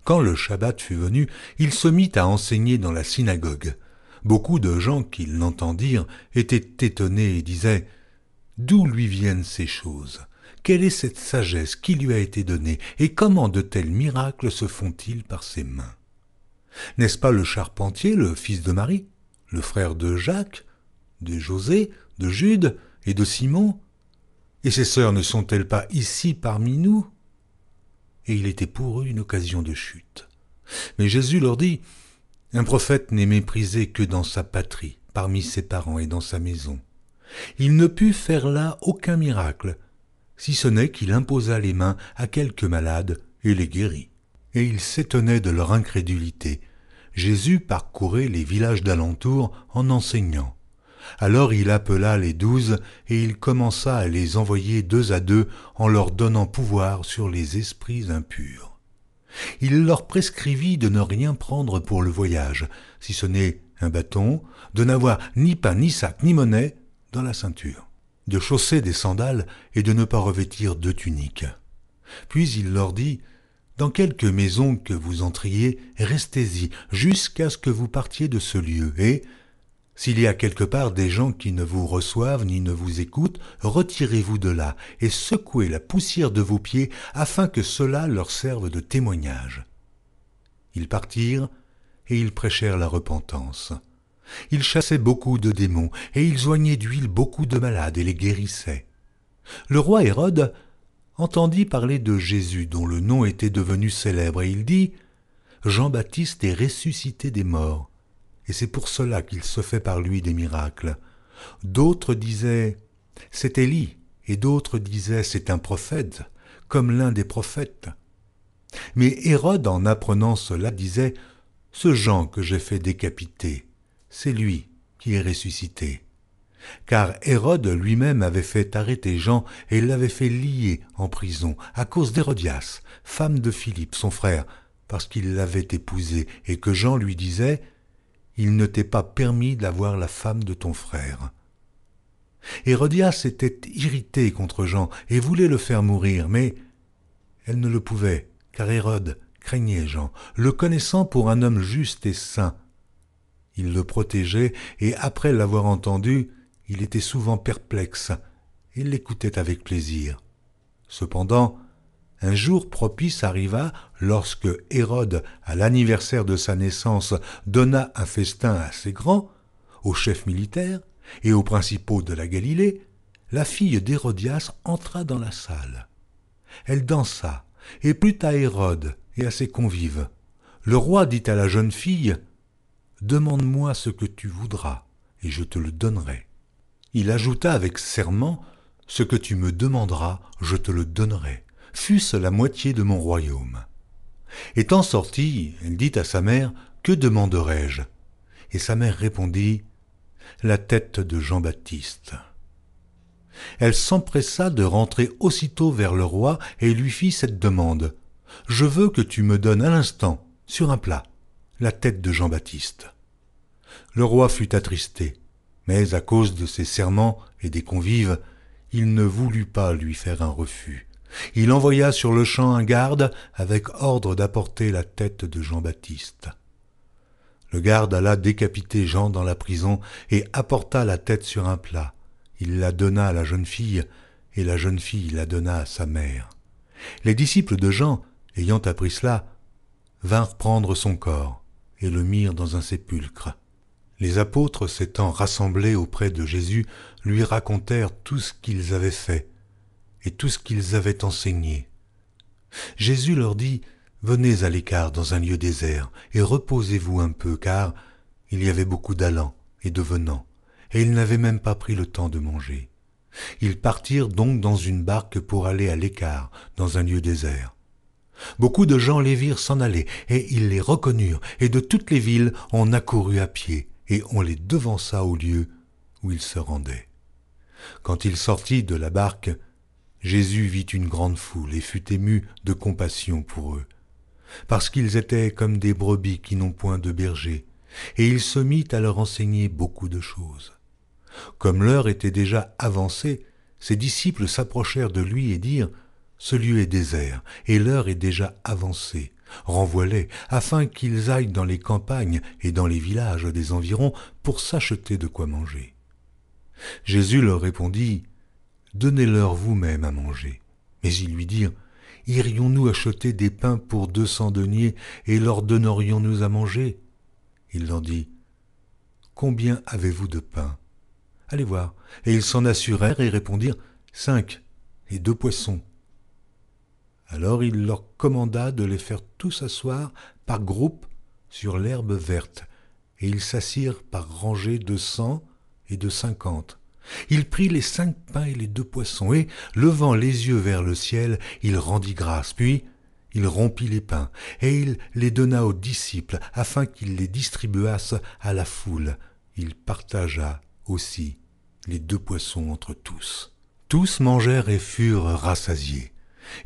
Quand le Shabbat fut venu, il se mit à enseigner dans la synagogue. Beaucoup de gens qui l'entendirent étaient étonnés et disaient « D'où lui viennent ces choses ? Quelle est cette sagesse qui lui a été donnée et comment de tels miracles se font-ils par ses mains ? N'est-ce pas le charpentier, le fils de Marie, le frère de Jacques, de José, de Jude et de Simon ? Et ses sœurs ne sont-elles pas ici parmi nous ? » Et il était pour eux une occasion de chute. Mais Jésus leur dit, « Un prophète n'est méprisé que dans sa patrie, parmi ses parents et dans sa maison. Il ne put faire là aucun miracle, si ce n'est qu'il imposa les mains à quelques malades et les guérit. » Et ils s'étonnaient de leur incrédulité. Jésus parcourait les villages d'alentour en enseignant. Alors il appela les 12 et il commença à les envoyer 2 à 2 en leur donnant pouvoir sur les esprits impurs. Il leur prescrivit de ne rien prendre pour le voyage, si ce n'est un bâton, de n'avoir ni pain, ni sac, ni monnaie dans la ceinture, de chausser des sandales et de ne pas revêtir de tunique. Puis il leur dit, « Dans quelque maison que vous entriez, restez-y jusqu'à ce que vous partiez de ce lieu, et s'il y a quelque part des gens qui ne vous reçoivent ni ne vous écoutent, retirez-vous de là et secouez la poussière de vos pieds afin que cela leur serve de témoignage. » Ils partirent et ils prêchèrent la repentance. Ils chassaient beaucoup de démons et ils oignaient d'huile beaucoup de malades et les guérissaient. Le roi Hérode entendit parler de Jésus dont le nom était devenu célèbre et il dit « Jean-Baptiste est ressuscité des morts. » Et c'est pour cela qu'il se fait par lui des miracles. D'autres disaient « C'est Élie » et d'autres disaient « C'est un prophète, comme l'un des prophètes. » Mais Hérode, en apprenant cela, disait « Ce Jean que j'ai fait décapiter, c'est lui qui est ressuscité. » Car Hérode lui-même avait fait arrêter Jean et l'avait fait lier en prison à cause d'Hérodias, femme de Philippe, son frère, parce qu'il l'avait épousée et que Jean lui disait « Il ne t'est pas permis d'avoir la femme de ton frère. » Hérodias était irritée contre Jean et voulait le faire mourir, mais elle ne le pouvait, car Hérode craignait Jean, le connaissant pour un homme juste et saint. Il le protégeait et après l'avoir entendu, il était souvent perplexe et l'écoutait avec plaisir. Cependant, un jour propice arriva lorsque Hérode, à l'anniversaire de sa naissance, donna un festin assez grand aux chefs militaires et aux principaux de la Galilée. La fille d'Hérodias entra dans la salle. Elle dansa et plut à Hérode et à ses convives. Le roi dit à la jeune fille « Demande-moi ce que tu voudras et je te le donnerai. » Il ajouta avec serment « Ce que tu me demanderas, je te le donnerai. Fût-ce la moitié de mon royaume. » Étant sortie, elle dit à sa mère, « Que demanderai-je » Et sa mère répondit, « La tête de Jean-Baptiste. » Elle s'empressa de rentrer aussitôt vers le roi et lui fit cette demande, « Je veux que tu me donnes à l'instant, sur un plat, la tête de Jean-Baptiste. » Le roi fut attristé, mais à cause de ses serments et des convives, il ne voulut pas lui faire un refus. Il envoya sur le champ un garde avec ordre d'apporter la tête de Jean-Baptiste. Le garde alla décapiter Jean dans la prison et apporta la tête sur un plat. Il la donna à la jeune fille et la jeune fille la donna à sa mère. Les disciples de Jean, ayant appris cela, vinrent prendre son corps et le mirent dans un sépulcre. Les apôtres s'étant rassemblés auprès de Jésus, lui racontèrent tout ce qu'ils avaient fait et tout ce qu'ils avaient enseigné. Jésus leur dit « Venez à l'écart dans un lieu désert et reposez-vous un peu, car il y avait beaucoup d'allants et de venants, et ils n'avaient même pas pris le temps de manger. » Ils partirent donc dans une barque pour aller à l'écart, dans un lieu désert. Beaucoup de gens les virent s'en aller, et ils les reconnurent, et de toutes les villes on accourut à pied, et on les devança au lieu où ils se rendaient. Quand il sortit de la barque, Jésus vit une grande foule et fut ému de compassion pour eux, parce qu'ils étaient comme des brebis qui n'ont point de berger, et il se mit à leur enseigner beaucoup de choses. Comme l'heure était déjà avancée, ses disciples s'approchèrent de lui et dirent « Ce lieu est désert, et l'heure est déjà avancée. Renvoie-les, afin qu'ils aillent dans les campagnes et dans les villages des environs pour s'acheter de quoi manger. » Jésus leur répondit « Donnez-leur vous-même à manger. » Mais ils lui dirent « Irions-nous acheter des pains pour 200 deniers et leur donnerions-nous à manger ?» Il leur dit « Combien avez-vous de pain ? Allez voir. » Et ils s'en assurèrent et répondirent « 5 et 2 poissons. » Alors il leur commanda de les faire tous asseoir par groupes sur l'herbe verte, et ils s'assirent par rangées de 100 et de 50. Il prit les 5 pains et les 2 poissons, et, levant les yeux vers le ciel, il rendit grâce. Puis il rompit les pains, et il les donna aux disciples, afin qu'ils les distribuassent à la foule. Il partagea aussi les 2 poissons entre tous. Tous mangèrent et furent rassasiés.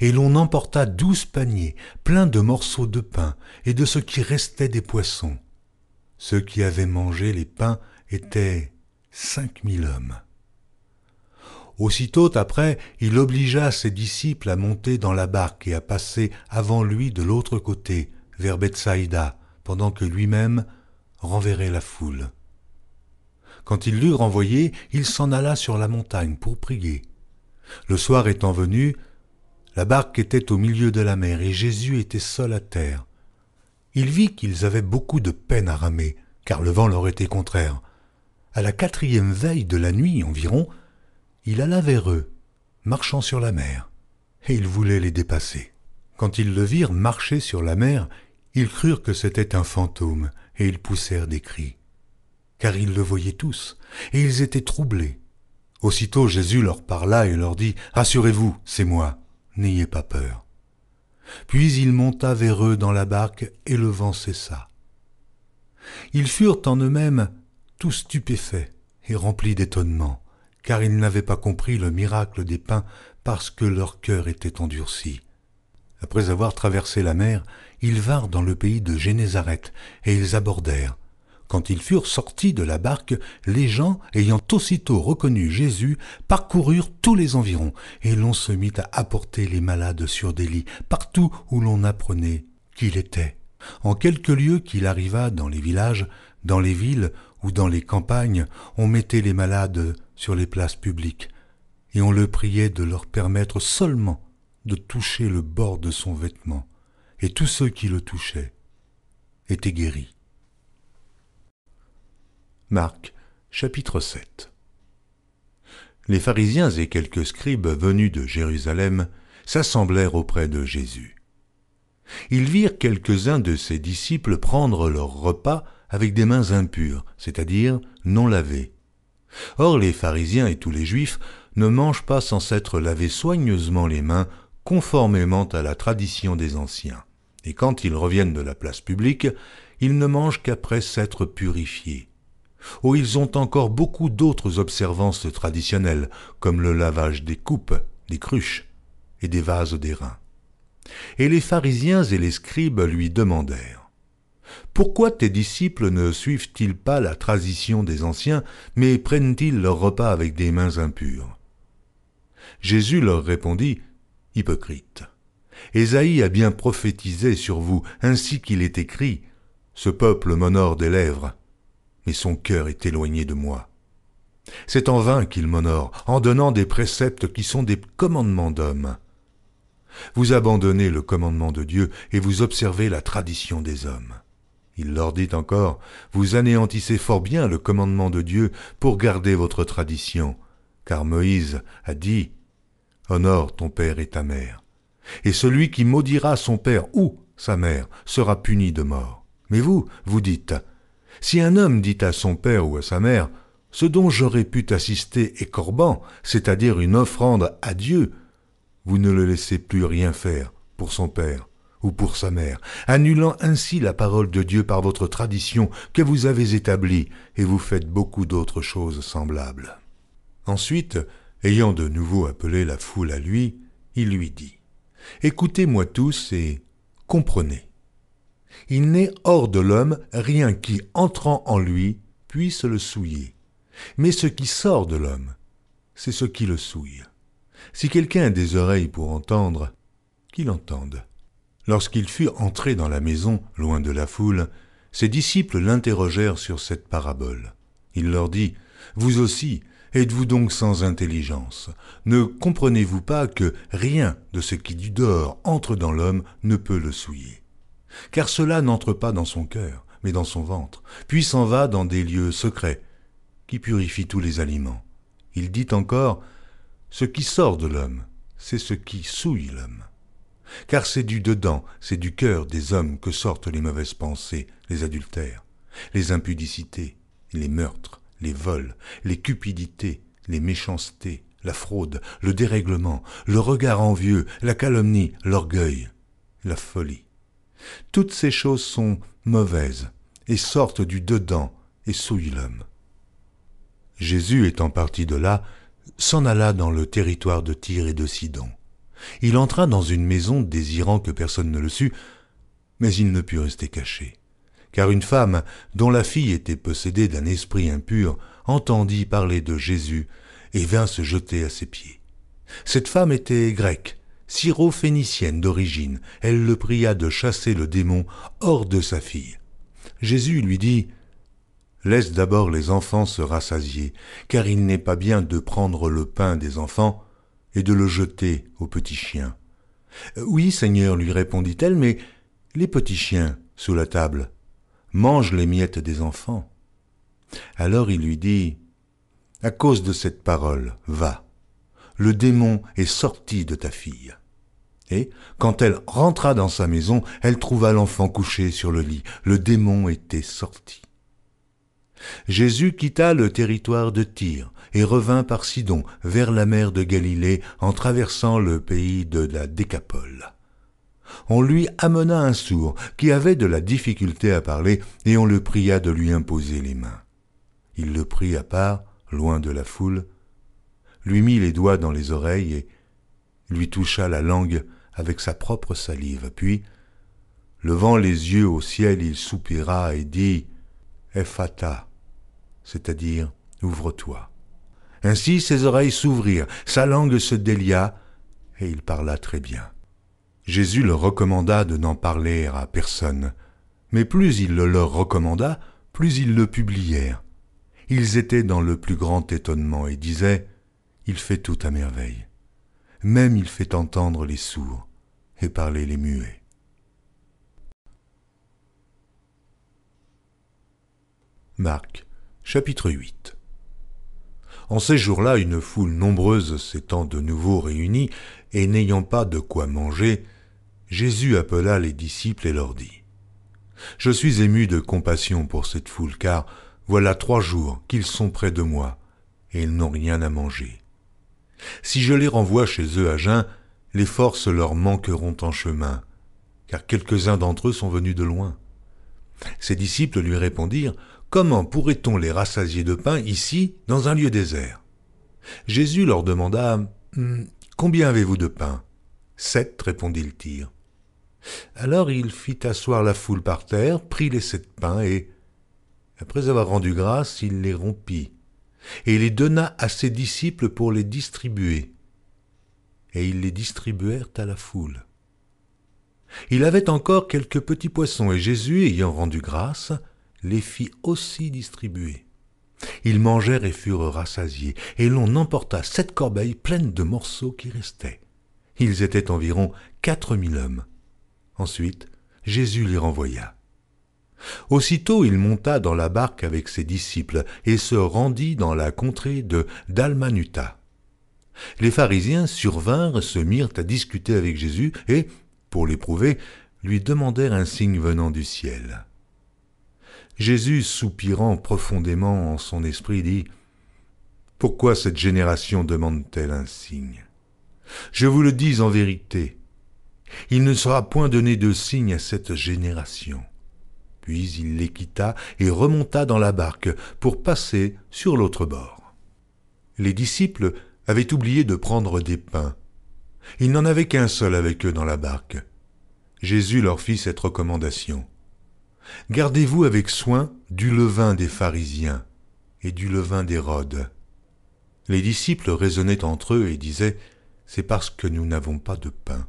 Et l'on emporta 12 paniers, pleins de morceaux de pain et de ce qui restait des poissons. Ceux qui avaient mangé les pains étaient 5000 hommes. Aussitôt après, il obligea ses disciples à monter dans la barque et à passer avant lui de l'autre côté, vers Bethsaïda, pendant que lui-même renverrait la foule. Quand il l'eut renvoyé, il s'en alla sur la montagne pour prier. Le soir étant venu, la barque était au milieu de la mer et Jésus était seul à terre. Il vit qu'ils avaient beaucoup de peine à ramer, car le vent leur était contraire. À la 4e veille de la nuit environ, il alla vers eux, marchant sur la mer, et il voulait les dépasser. Quand ils le virent marcher sur la mer, ils crurent que c'était un fantôme, et ils poussèrent des cris. Car ils le voyaient tous, et ils étaient troublés. Aussitôt Jésus leur parla et leur dit « Rassurez-vous, c'est moi. N'ayez pas peur. » Puis il monta vers eux dans la barque et le vent cessa. Ils furent en eux-mêmes tous stupéfaits et remplis d'étonnement, car ils n'avaient pas compris le miracle des pains parce que leur cœur était endurci. Après avoir traversé la mer, ils vinrent dans le pays de Génézareth et ils abordèrent. Quand ils furent sortis de la barque, les gens, ayant aussitôt reconnu Jésus, parcoururent tous les environs, et l'on se mit à apporter les malades sur des lits, partout où l'on apprenait qu'il était. En quelques lieux qu'il arriva dans les villages, dans les villes ou dans les campagnes, on mettait les malades sur les places publiques, et on le priait de leur permettre seulement de toucher le bord de son vêtement, et tous ceux qui le touchaient étaient guéris. Marc, chapitre 7. Les pharisiens et quelques scribes venus de Jérusalem s'assemblèrent auprès de Jésus. Ils virent quelques-uns de ses disciples prendre leur repas avec des mains impures, c'est-à-dire non lavées. Or les pharisiens et tous les juifs ne mangent pas sans s'être lavés soigneusement les mains, conformément à la tradition des anciens. Et quand ils reviennent de la place publique, ils ne mangent qu'après s'être purifiés. Oh, ils ont encore beaucoup d'autres observances traditionnelles, comme le lavage des coupes, des cruches et des vases d'airain. Et les pharisiens et les scribes lui demandèrent « Pourquoi tes disciples ne suivent-ils pas la tradition des anciens, mais prennent-ils leur repas avec des mains impures ?» Jésus leur répondit « Hypocrites, Ésaïe a bien prophétisé sur vous, ainsi qu'il est écrit « Ce peuple m'honore des lèvres, mais son cœur est éloigné de moi. C'est en vain qu'il m'honore, en donnant des préceptes qui sont des commandements d'hommes. Vous abandonnez le commandement de Dieu et vous observez la tradition des hommes. » Il leur dit encore, « Vous anéantissez fort bien le commandement de Dieu pour garder votre tradition, car Moïse a dit, « Honore ton père et ta mère. » Et celui qui maudira son père ou sa mère sera puni de mort. Mais vous, vous dites, « Si un homme dit à son père ou à sa mère, ce dont j'aurais pu t'assister est corban, c'est-à-dire une offrande à Dieu, vous ne le laissez plus rien faire pour son père ou pour sa mère, annulant ainsi la parole de Dieu par votre tradition que vous avez établie, et vous faites beaucoup d'autres choses semblables. » Ensuite, ayant de nouveau appelé la foule à lui, il lui dit : « Écoutez-moi tous et comprenez. Il n'est hors de l'homme rien qui, entrant en lui, puisse le souiller. Mais ce qui sort de l'homme, c'est ce qui le souille. Si quelqu'un a des oreilles pour entendre, qu'il entende. » Lorsqu'il fut entré dans la maison, loin de la foule, ses disciples l'interrogèrent sur cette parabole. Il leur dit : « Vous aussi, êtes-vous donc sans intelligence ? Ne comprenez-vous pas que rien de ce qui du dehors entre dans l'homme ne peut le souiller ? Car cela n'entre pas dans son cœur, mais dans son ventre, puis s'en va dans des lieux secrets, qui purifient tous les aliments. » Il dit encore : « Ce qui sort de l'homme, c'est ce qui souille l'homme. Car c'est du dedans, c'est du cœur des hommes que sortent les mauvaises pensées, les adultères, les impudicités, les meurtres, les vols, les cupidités, les méchancetés, la fraude, le dérèglement, le regard envieux, la calomnie, l'orgueil, la folie. Toutes ces choses sont mauvaises et sortent du dedans et souillent l'homme. » Jésus, étant parti de là, s'en alla dans le territoire de Tyr et de Sidon. Il entra dans une maison désirant que personne ne le sût, mais il ne put rester caché. Car une femme, dont la fille était possédée d'un esprit impur, entendit parler de Jésus et vint se jeter à ses pieds. Cette femme était grecque, syro-phénicienne d'origine. Elle le pria de chasser le démon hors de sa fille. Jésus lui dit : « Laisse d'abord les enfants se rassasier, car il n'est pas bien de prendre le pain des enfants et de le jeter aux petits chiens. »« Oui, Seigneur, lui répondit-elle, mais les petits chiens, sous la table, mangent les miettes des enfants. » Alors il lui dit : « À cause de cette parole, va, le démon est sorti de ta fille. » Et, quand elle rentra dans sa maison, elle trouva l'enfant couché sur le lit. Le démon était sorti. Jésus quitta le territoire de Tyr et revint par Sidon vers la mer de Galilée en traversant le pays de la Décapole. On lui amena un sourd qui avait de la difficulté à parler et on le pria de lui imposer les mains. Il le prit à part, loin de la foule, lui mit les doigts dans les oreilles et lui toucha la langue avec sa propre salive. Puis, levant les yeux au ciel, il soupira et dit « Ephata », c'est-à-dire « ouvre-toi ». Ainsi ses oreilles s'ouvrirent, sa langue se délia, et il parla très bien. Jésus leur recommanda de n'en parler à personne, mais plus il le leur recommanda, plus ils le publièrent. Ils étaient dans le plus grand étonnement et disaient « Il fait tout à merveille. Même il fait entendre les sourds et parler les muets. » Marc, chapitre 8. En ces jours-là, une foule nombreuse s'étant de nouveau réunie et n'ayant pas de quoi manger, Jésus appela les disciples et leur dit : « Je suis ému de compassion pour cette foule, car voilà 3 jours qu'ils sont près de moi, et ils n'ont rien à manger. Si je les renvoie chez eux à jeun, les forces leur manqueront en chemin, car quelques-uns d'entre eux sont venus de loin. » Ses disciples lui répondirent : « Comment pourrait-on les rassasier de pain ici, dans un lieu désert ?» Jésus leur demanda : « Combien avez-vous de pain ? » 7, répondit-il. Alors il fit asseoir la foule par terre, prit les 7 pains et, après avoir rendu grâce, il les rompit et les donna à ses disciples pour les distribuer. Et ils les distribuèrent à la foule. Il avait encore quelques petits poissons, et Jésus, ayant rendu grâce, les fit aussi distribuer. Ils mangèrent et furent rassasiés, et l'on emporta 7 corbeilles pleines de morceaux qui restaient. Ils étaient environ 4000 hommes. Ensuite, Jésus les renvoya. Aussitôt, il monta dans la barque avec ses disciples et se rendit dans la contrée de Dalmanuta. Les pharisiens survinrent, se mirent à discuter avec Jésus et, pour l'éprouver, lui demandèrent un signe venant du ciel. Jésus, soupirant profondément en son esprit, dit : Pourquoi cette génération demande-t-elle un signe? Je vous le dis en vérité, il ne sera point donné de signe à cette génération. » Puis il les quitta et remonta dans la barque pour passer sur l'autre bord. Les disciples avaient oublié de prendre des pains. Il n'en avait qu'un seul avec eux dans la barque. Jésus leur fit cette recommandation. « Gardez-vous avec soin du levain des pharisiens et du levain d'Hérode. » Les disciples raisonnaient entre eux et disaient « C'est parce que nous n'avons pas de pain. »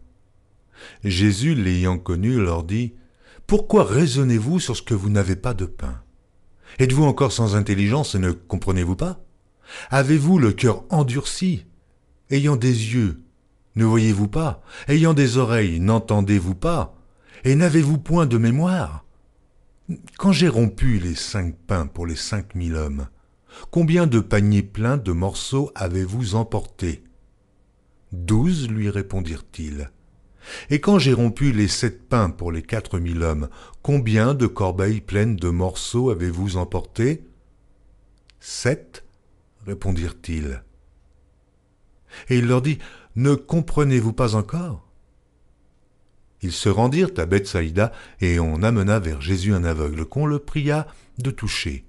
Jésus, l'ayant connu, leur dit « Pourquoi raisonnez-vous sur ce que vous n'avez pas de pain? Êtes-vous encore sans intelligence et ne comprenez-vous pas? Avez-vous le cœur endurci? Ayant des yeux, ne voyez-vous pas? Ayant des oreilles, n'entendez-vous pas? Et n'avez-vous point de mémoire? Quand j'ai rompu les 5 pains pour les 5000 hommes, combien de paniers pleins de morceaux avez-vous emportés? 12, lui répondirent-ils. Et quand j'ai rompu les 7 pains pour les 4000 hommes, combien de corbeilles pleines de morceaux avez-vous emportés? 7, répondirent-ils. Et il leur dit, ne comprenez-vous pas encore? Ils se rendirent à Bethsaïda, et on amena vers Jésus un aveugle, qu'on le pria de toucher.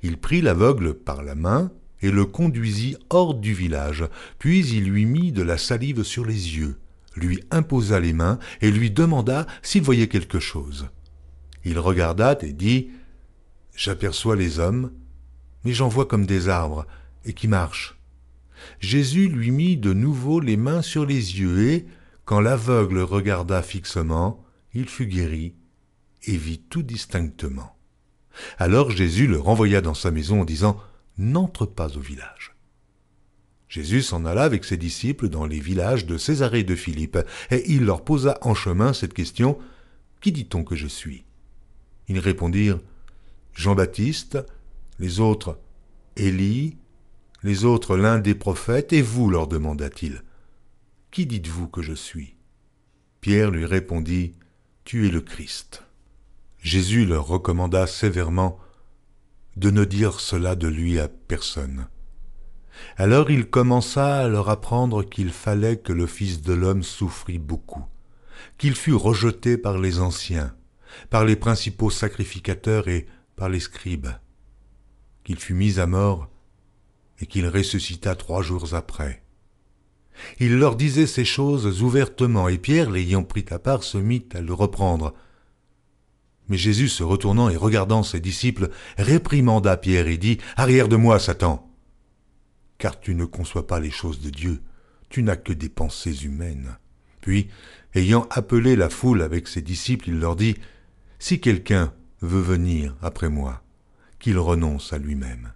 Il prit l'aveugle par la main, et le conduisit hors du village, puis il lui mit de la salive sur les yeux, lui imposa les mains, et lui demanda s'il voyait quelque chose. Il regarda et dit, « J'aperçois les hommes, mais j'en vois comme des arbres, et qui marchent. » Jésus lui mit de nouveau les mains sur les yeux, et, quand l'aveugle regarda fixement, il fut guéri, et vit tout distinctement. Alors Jésus le renvoya dans sa maison en disant, « N'entre pas au village. » Jésus s'en alla avec ses disciples dans les villages de Césarée et de Philippe, et il leur posa en chemin cette question, « Qui dit-on que je suis ?» Ils répondirent, « Jean-Baptiste, les autres, Élie, les autres l'un des prophètes, et vous, leur demanda-t-il, « Qui dites-vous que je suis ?» Pierre lui répondit, « Tu es le Christ. » Jésus leur recommanda sévèrement de ne dire cela de lui à personne. Alors il commença à leur apprendre qu'il fallait que le Fils de l'homme souffrit beaucoup, qu'il fût rejeté par les anciens, par les principaux sacrificateurs et par les scribes, qu'il fût mis à mort et qu'il ressuscita 3 jours après. Il leur disait ces choses ouvertement, et Pierre, l'ayant pris à part, se mit à le reprendre. Mais Jésus, se retournant et regardant ses disciples, réprimanda Pierre et dit, « Arrière de moi, Satan ! Car tu ne conçois pas les choses de Dieu, tu n'as que des pensées humaines. » Puis, ayant appelé la foule avec ses disciples, il leur dit, « Si quelqu'un veut venir après moi, qu'il renonce à lui-même,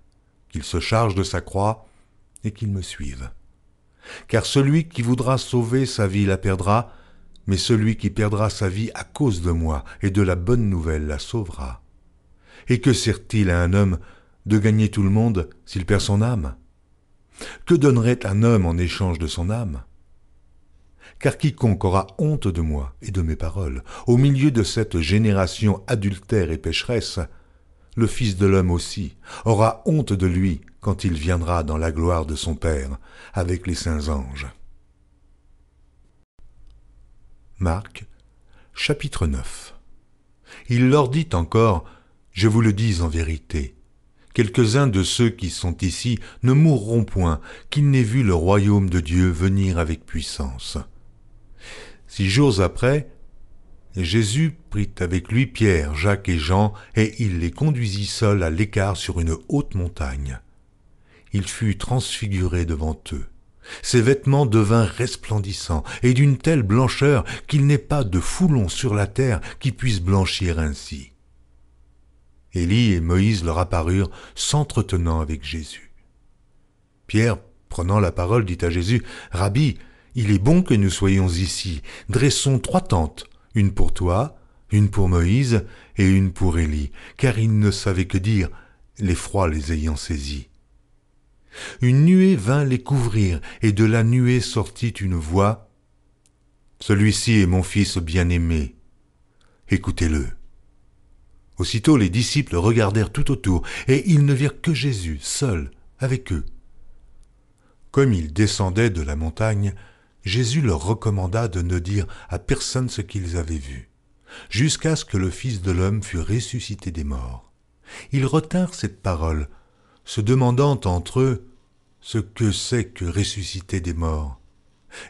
qu'il se charge de sa croix et qu'il me suive. Car celui qui voudra sauver sa vie la perdra, mais celui qui perdra sa vie à cause de moi et de la bonne nouvelle la sauvera. Et que sert-il à un homme de gagner tout le monde s'il perd son âme? Que donnerait un homme en échange de son âme? Car quiconque aura honte de moi et de mes paroles, au milieu de cette génération adultère et pécheresse, le Fils de l'homme aussi aura honte de lui quand il viendra dans la gloire de son Père avec les saints anges. » Marc, chapitre 9. Il leur dit encore, « Je vous le dis en vérité, quelques-uns de ceux qui sont ici ne mourront point, qu'ils n'aient vu le royaume de Dieu venir avec puissance. » 6 jours après, Jésus prit avec lui Pierre, Jacques et Jean, et il les conduisit seuls à l'écart sur une haute montagne. Il fut transfiguré devant eux. Ses vêtements devinrent resplendissants, et d'une telle blancheur qu'il n'est pas de foulon sur la terre qui puisse blanchir ainsi. Élie et Moïse leur apparurent, s'entretenant avec Jésus. Pierre, prenant la parole, dit à Jésus, « Rabbi, il est bon que nous soyons ici. Dressons 3 tentes, une pour toi, une pour Moïse et une pour Élie, car ils ne savaient que dire, l'effroi les ayant saisis. » Une nuée vint les couvrir, et de la nuée sortit une voix, « Celui-ci est mon fils bien-aimé, écoutez-le. » Aussitôt les disciples regardèrent tout autour, et ils ne virent que Jésus, seul, avec eux, Comme ils descendaient de la montagne, Jésus leur recommanda de ne dire à personne ce qu'ils avaient vu, jusqu'à ce que le Fils de l'homme fût ressuscité des morts. Ils retinrent cette parole, se demandant entre eux ce que c'est que ressusciter des morts.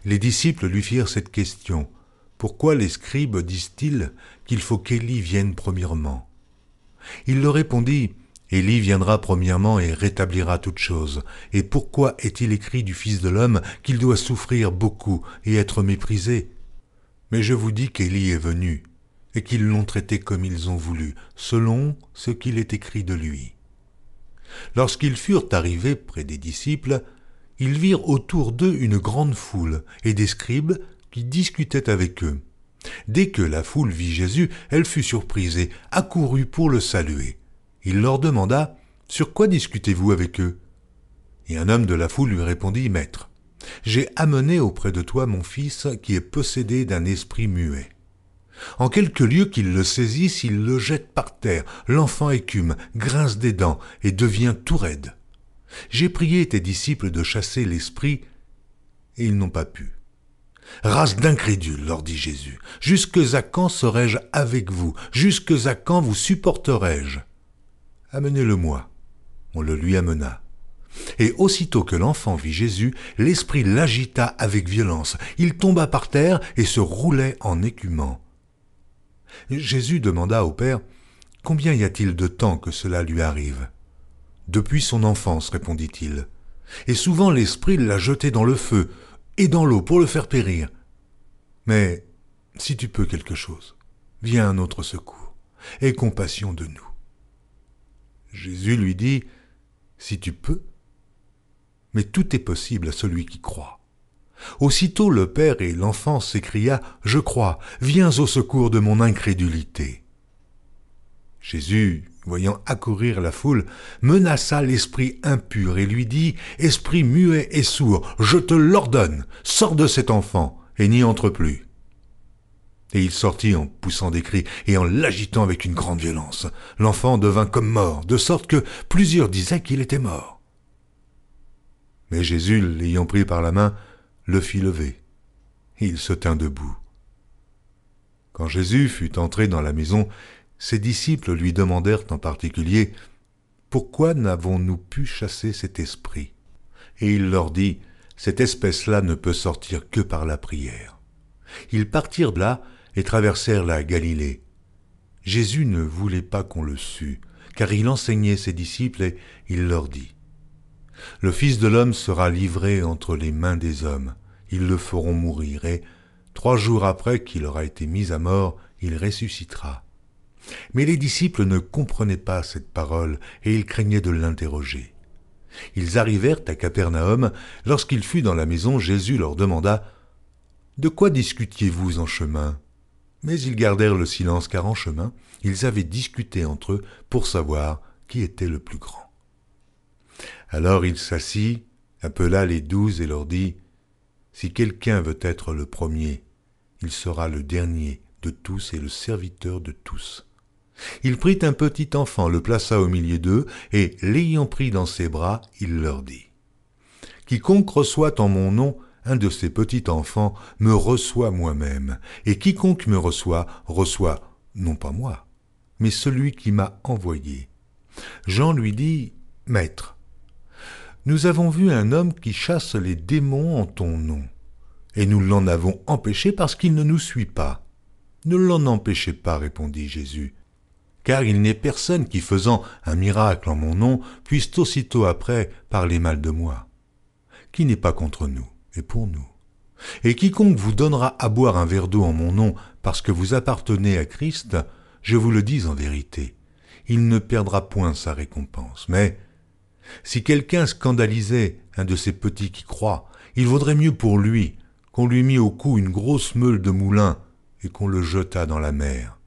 Les disciples lui firent cette question: « Pourquoi les scribes disent-ils qu'il faut qu'Élie vienne premièrement ?» Il leur répondit: « Élie viendra premièrement et rétablira toutes choses. Et pourquoi est-il écrit du Fils de l'homme qu'il doit souffrir beaucoup et être méprisé? Mais je vous dis qu'Élie est venu, et qu'ils l'ont traité comme ils ont voulu, selon ce qu'il est écrit de lui. » Lorsqu'ils furent arrivés près des disciples, ils virent autour d'eux une grande foule et des scribes qui discutaient avec eux. Dès que la foule vit Jésus, elle fut surprise et accourut pour le saluer. Il leur demanda: « Sur quoi discutez-vous avec eux ?» Et un homme de la foule lui répondit: « Maître, j'ai amené auprès de toi mon fils qui est possédé d'un esprit muet. En quelque lieu qu'il le saisisse, il le jette par terre. L'enfant écume, grince des dents et devient tout raide. J'ai prié tes disciples de chasser l'esprit, et ils n'ont pas pu. » « Race d'incrédules, leur dit Jésus, jusque à quand serai-je avec vous? Jusque à quand vous supporterai-je? Amenez-le-moi. » On le lui amena. Et aussitôt que l'enfant vit Jésus, l'esprit l'agita avec violence. Il tomba par terre et se roulait en écumant. Jésus demanda au Père: « Combien y a-t-il de temps que cela lui arrive ?» « Depuis son enfance, répondit-il. Et souvent l'esprit l'a jeté dans le feu et dans l'eau pour le faire périr. Mais si tu peux quelque chose, viens à notre secours, aie compassion de nous. » Jésus lui dit: « Si tu peux, mais tout est possible à celui qui croit. » Aussitôt le père et l'enfant s'écria: « Je crois, viens au secours de mon incrédulité. » Jésus, voyant accourir la foule, menaça l'esprit impur et lui dit: « Esprit muet et sourd, je te l'ordonne, sors de cet enfant et n'y entre plus. » Et il sortit en poussant des cris et en l'agitant avec une grande violence. L'enfant devint comme mort, de sorte que plusieurs disaient qu'il était mort. Mais Jésus, l'ayant pris par la main, le fit lever, et il se tint debout. Quand Jésus fut entré dans la maison, ses disciples lui demandèrent en particulier: « Pourquoi n'avons-nous pu chasser cet esprit ?» Et il leur dit: « Cette espèce-là ne peut sortir que par la prière. » Ils partirent de là et traversèrent la Galilée. Jésus ne voulait pas qu'on le sût, car il enseignait ses disciples et il leur dit: « Le Fils de l'homme sera livré entre les mains des hommes. Ils le feront mourir et, 3 jours après qu'il aura été mis à mort, il ressuscitera. » Mais les disciples ne comprenaient pas cette parole et ils craignaient de l'interroger. Ils arrivèrent à Capernaum. Lorsqu'il fut dans la maison, Jésus leur demanda: « De quoi discutiez-vous en chemin ?» Mais ils gardèrent le silence, car en chemin, ils avaient discuté entre eux pour savoir qui était le plus grand. Alors il s'assit, appela les 12 et leur dit: « Si quelqu'un veut être le premier, il sera le dernier de tous et le serviteur de tous. » Il prit un petit enfant, le plaça au milieu d'eux, et l'ayant pris dans ses bras, il leur dit: « Quiconque reçoit en mon nom un de ces petits enfants me reçoit moi-même, et quiconque me reçoit, reçoit non pas moi, mais celui qui m'a envoyé. » Jean lui dit: « Maître, nous avons vu un homme qui chasse les démons en ton nom, et nous l'en avons empêché parce qu'il ne nous suit pas. » « Ne l'en empêchez pas, répondit Jésus, car il n'est personne qui, faisant un miracle en mon nom, puisse aussitôt après parler mal de moi. Qui n'est pas contre nous est pour nous. Et quiconque vous donnera à boire un verre d'eau en mon nom parce que vous appartenez à Christ, je vous le dis en vérité, il ne perdra point sa récompense. Mais si quelqu'un scandalisait un de ces petits qui croient, il vaudrait mieux pour lui qu'on lui mît au cou une grosse meule de moulin et qu'on le jetât dans la mer.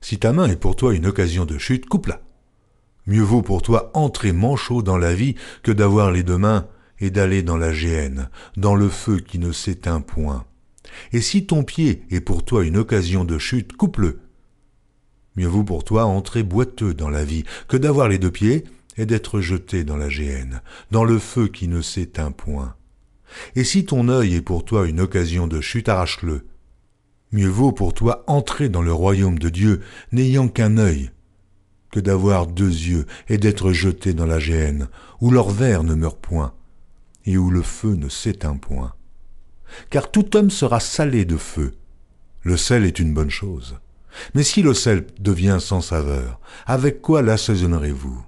Si ta main est pour toi une occasion de chute, coupe-la. Mieux vaut pour toi entrer manchot dans la vie que d'avoir les 2 mains et d'aller dans la géhenne, dans le feu qui ne s'éteint point. Et si ton pied est pour toi une occasion de chute, coupe-le. Mieux vaut pour toi entrer boiteux dans la vie que d'avoir les 2 pieds est d'être jeté dans la géhenne, dans le feu qui ne s'éteint point. Et si ton œil est pour toi une occasion de chute, arrache-le. Mieux vaut pour toi entrer dans le royaume de Dieu n'ayant qu'un œil, que d'avoir 2 yeux et d'être jeté dans la géhenne, où leur ver ne meurt point, et où le feu ne s'éteint point. Car tout homme sera salé de feu. Le sel est une bonne chose. Mais si le sel devient sans saveur, avec quoi l'assaisonnerez-vous?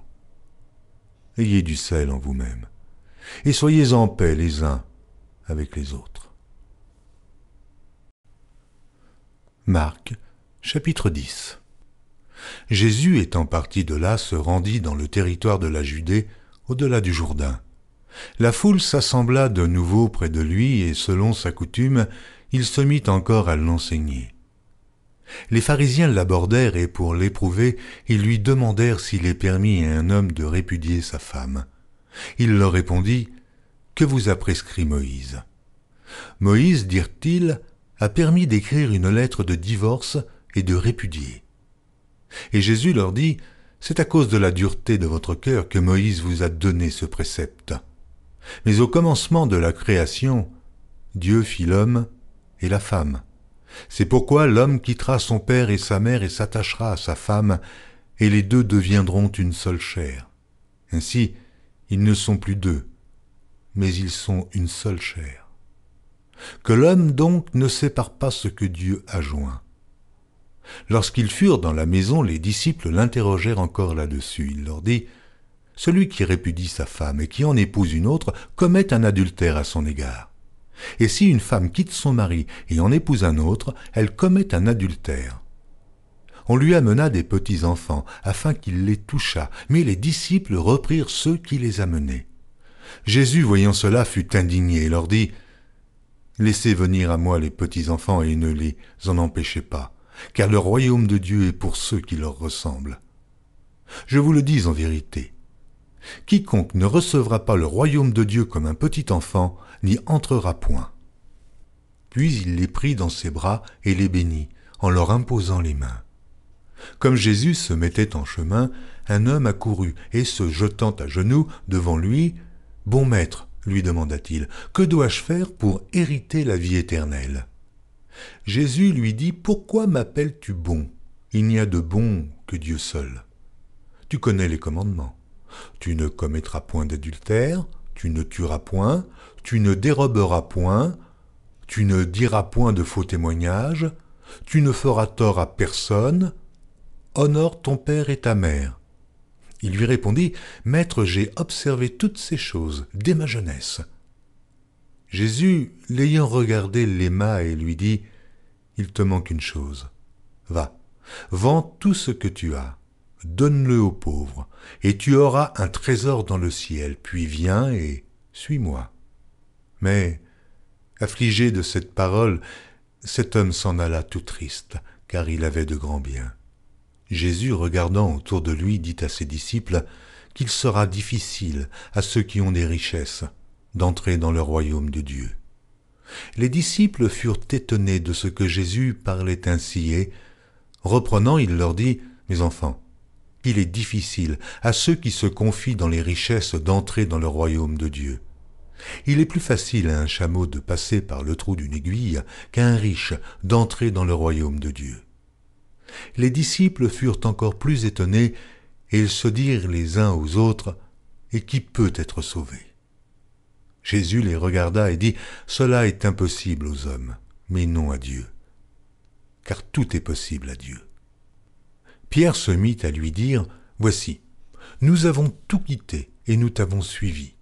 Ayez du sel en vous-même, et soyez en paix les uns avec les autres. Marc, chapitre 10. Jésus étant parti de là se rendit dans le territoire de la Judée, au-delà du Jourdain. La foule s'assembla de nouveau près de lui et selon sa coutume, il se mit encore à l'enseigner. Les pharisiens l'abordèrent et pour l'éprouver, ils lui demandèrent s'il est permis à un homme de répudier sa femme. Il leur répondit, « Que vous a prescrit Moïse ?» Moïse, dirent-ils, a permis d'écrire une lettre de divorce et de répudier. Et Jésus leur dit, « C'est à cause de la dureté de votre cœur que Moïse vous a donné ce précepte. Mais au commencement de la création, Dieu fit l'homme et la femme. C'est pourquoi l'homme quittera son père et sa mère et s'attachera à sa femme, et les 2 deviendront une seule chair. Ainsi, ils ne sont plus 2, mais ils sont une seule chair. Que l'homme donc ne sépare pas ce que Dieu a joint. » Lorsqu'ils furent dans la maison, les disciples l'interrogèrent encore là-dessus. Il leur dit, « Celui qui répudie sa femme et qui en épouse une autre commet un adultère à son égard. Et si une femme quitte son mari et en épouse un autre, elle commet un adultère. » On lui amena des petits-enfants, afin qu'il les touchât, mais les disciples reprirent ceux qui les amenaient. Jésus, voyant cela, fut indigné et leur dit, « Laissez venir à moi les petits-enfants et ne les en empêchez pas, car le royaume de Dieu est pour ceux qui leur ressemblent. Je vous le dis en vérité, quiconque ne recevra pas le royaume de Dieu comme un petit enfant n'y entrera point. » Puis il les prit dans ses bras et les bénit, en leur imposant les mains. Comme Jésus se mettait en chemin, un homme accourut et se jetant à genoux devant lui, « Bon maître, lui demanda-t-il, que dois-je faire pour hériter la vie éternelle ?» Jésus lui dit, « Pourquoi m'appelles-tu bon? Il n'y a de bon que Dieu seul. Tu connais les commandements. Tu ne commettras point d'adultère, tu ne tueras point, tu ne déroberas point, tu ne diras point de faux témoignages, tu ne feras tort à personne, honore ton père et ta mère. » Il lui répondit, « Maître, j'ai observé toutes ces choses dès ma jeunesse. » Jésus, l'ayant regardé, l'aima et lui dit, « Il te manque une chose. Va, vends tout ce que tu as, donne-le aux pauvres, et tu auras un trésor dans le ciel, puis viens et suis-moi. » Mais, affligé de cette parole, cet homme s'en alla tout triste, car il avait de grands biens. Jésus, regardant autour de lui, dit à ses disciples qu'il sera difficile à ceux qui ont des richesses d'entrer dans le royaume de Dieu. Les disciples furent étonnés de ce que Jésus parlait ainsi et, reprenant, il leur dit, « Mes enfants, il est difficile à ceux qui se confient dans les richesses d'entrer dans le royaume de Dieu. Il est plus facile à un chameau de passer par le trou d'une aiguille qu'à un riche d'entrer dans le royaume de Dieu. » Les disciples furent encore plus étonnés, et ils se dirent les uns aux autres, « Et qui peut être sauvé ?» Jésus les regarda et dit, « Cela est impossible aux hommes, mais non à Dieu, car tout est possible à Dieu. » Pierre se mit à lui dire, « Voici, nous avons tout quitté et nous t'avons suivi. »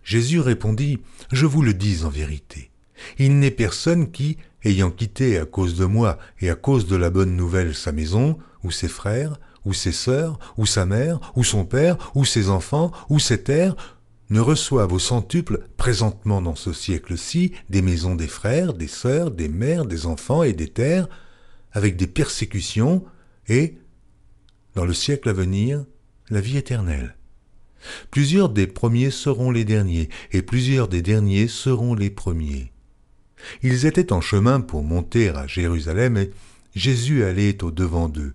Jésus répondit, « Je vous le dis en vérité, il n'est personne qui, ayant quitté à cause de moi et à cause de la bonne nouvelle sa maison, ou ses frères, ou ses sœurs, ou sa mère, ou son père, ou ses enfants, ou ses terres, ne reçoive au centuple présentement dans ce siècle-ci des maisons des frères, des sœurs, des mères, des enfants et des terres, avec des persécutions, et, dans le siècle à venir, la vie éternelle. Plusieurs des premiers seront les derniers, et plusieurs des derniers seront les premiers. » Ils étaient en chemin pour monter à Jérusalem, et Jésus allait au-devant d'eux.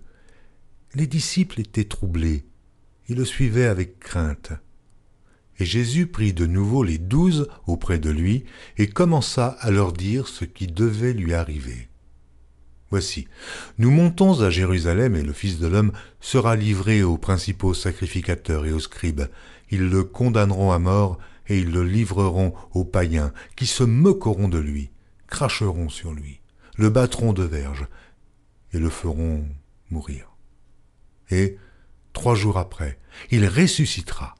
Les disciples étaient troublés, Ils le suivaient avec crainte. Et Jésus prit de nouveau les 12 auprès de lui et commença à leur dire ce qui devait lui arriver. Voici, nous montons à Jérusalem et le Fils de l'homme sera livré aux principaux sacrificateurs et aux scribes. Ils le condamneront à mort et ils le livreront aux païens qui se moqueront de lui, cracheront sur lui, le battront de verges et le feront mourir. Et 3 jours après, il ressuscitera.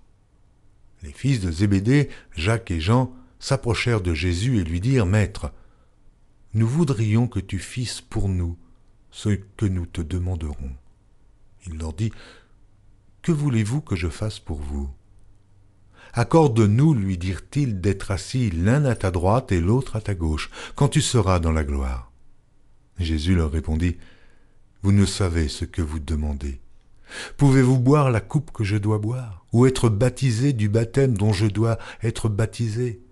Les fils de Zébédée, Jacques et Jean, s'approchèrent de Jésus et lui dirent « Maître, nous voudrions que tu fisses pour nous ce que nous te demanderons. » Il leur dit « Que voulez-vous que je fasse pour vous ?» « Accorde-nous, lui dirent-ils, d'être assis l'un à ta droite et l'autre à ta gauche, quand tu seras dans la gloire. » Jésus leur répondit « Vous ne savez ce que vous demandez. Pouvez-vous boire la coupe que je dois boire, ou être baptisé du baptême dont je dois être baptisé ?»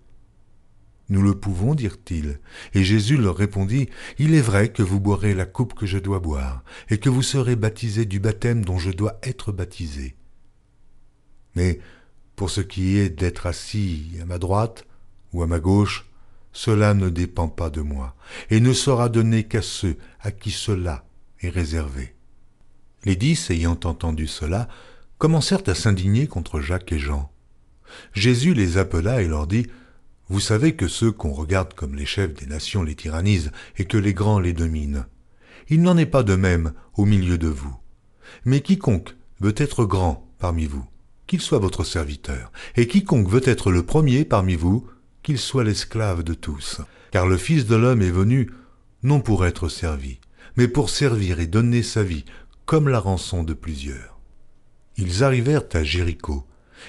Nous le pouvons, dirent-ils. Et Jésus leur répondit, « Il est vrai que vous boirez la coupe que je dois boire, et que vous serez baptisés du baptême dont je dois être baptisé. Mais pour ce qui est d'être assis à ma droite ou à ma gauche, cela ne dépend pas de moi, et ne sera donné qu'à ceux à qui cela est réservé. » Les 10, ayant entendu cela, commencèrent à s'indigner contre Jacques et Jean. Jésus les appela et leur dit, « Vous savez que ceux qu'on regarde comme les chefs des nations les tyrannisent et que les grands les dominent. Il n'en est pas de même au milieu de vous. Mais quiconque veut être grand parmi vous, qu'il soit votre serviteur, et quiconque veut être le premier parmi vous, qu'il soit l'esclave de tous. Car le Fils de l'homme est venu, non pour être servi, mais pour servir et donner sa vie, comme la rançon de plusieurs. » Ils arrivèrent à Jéricho,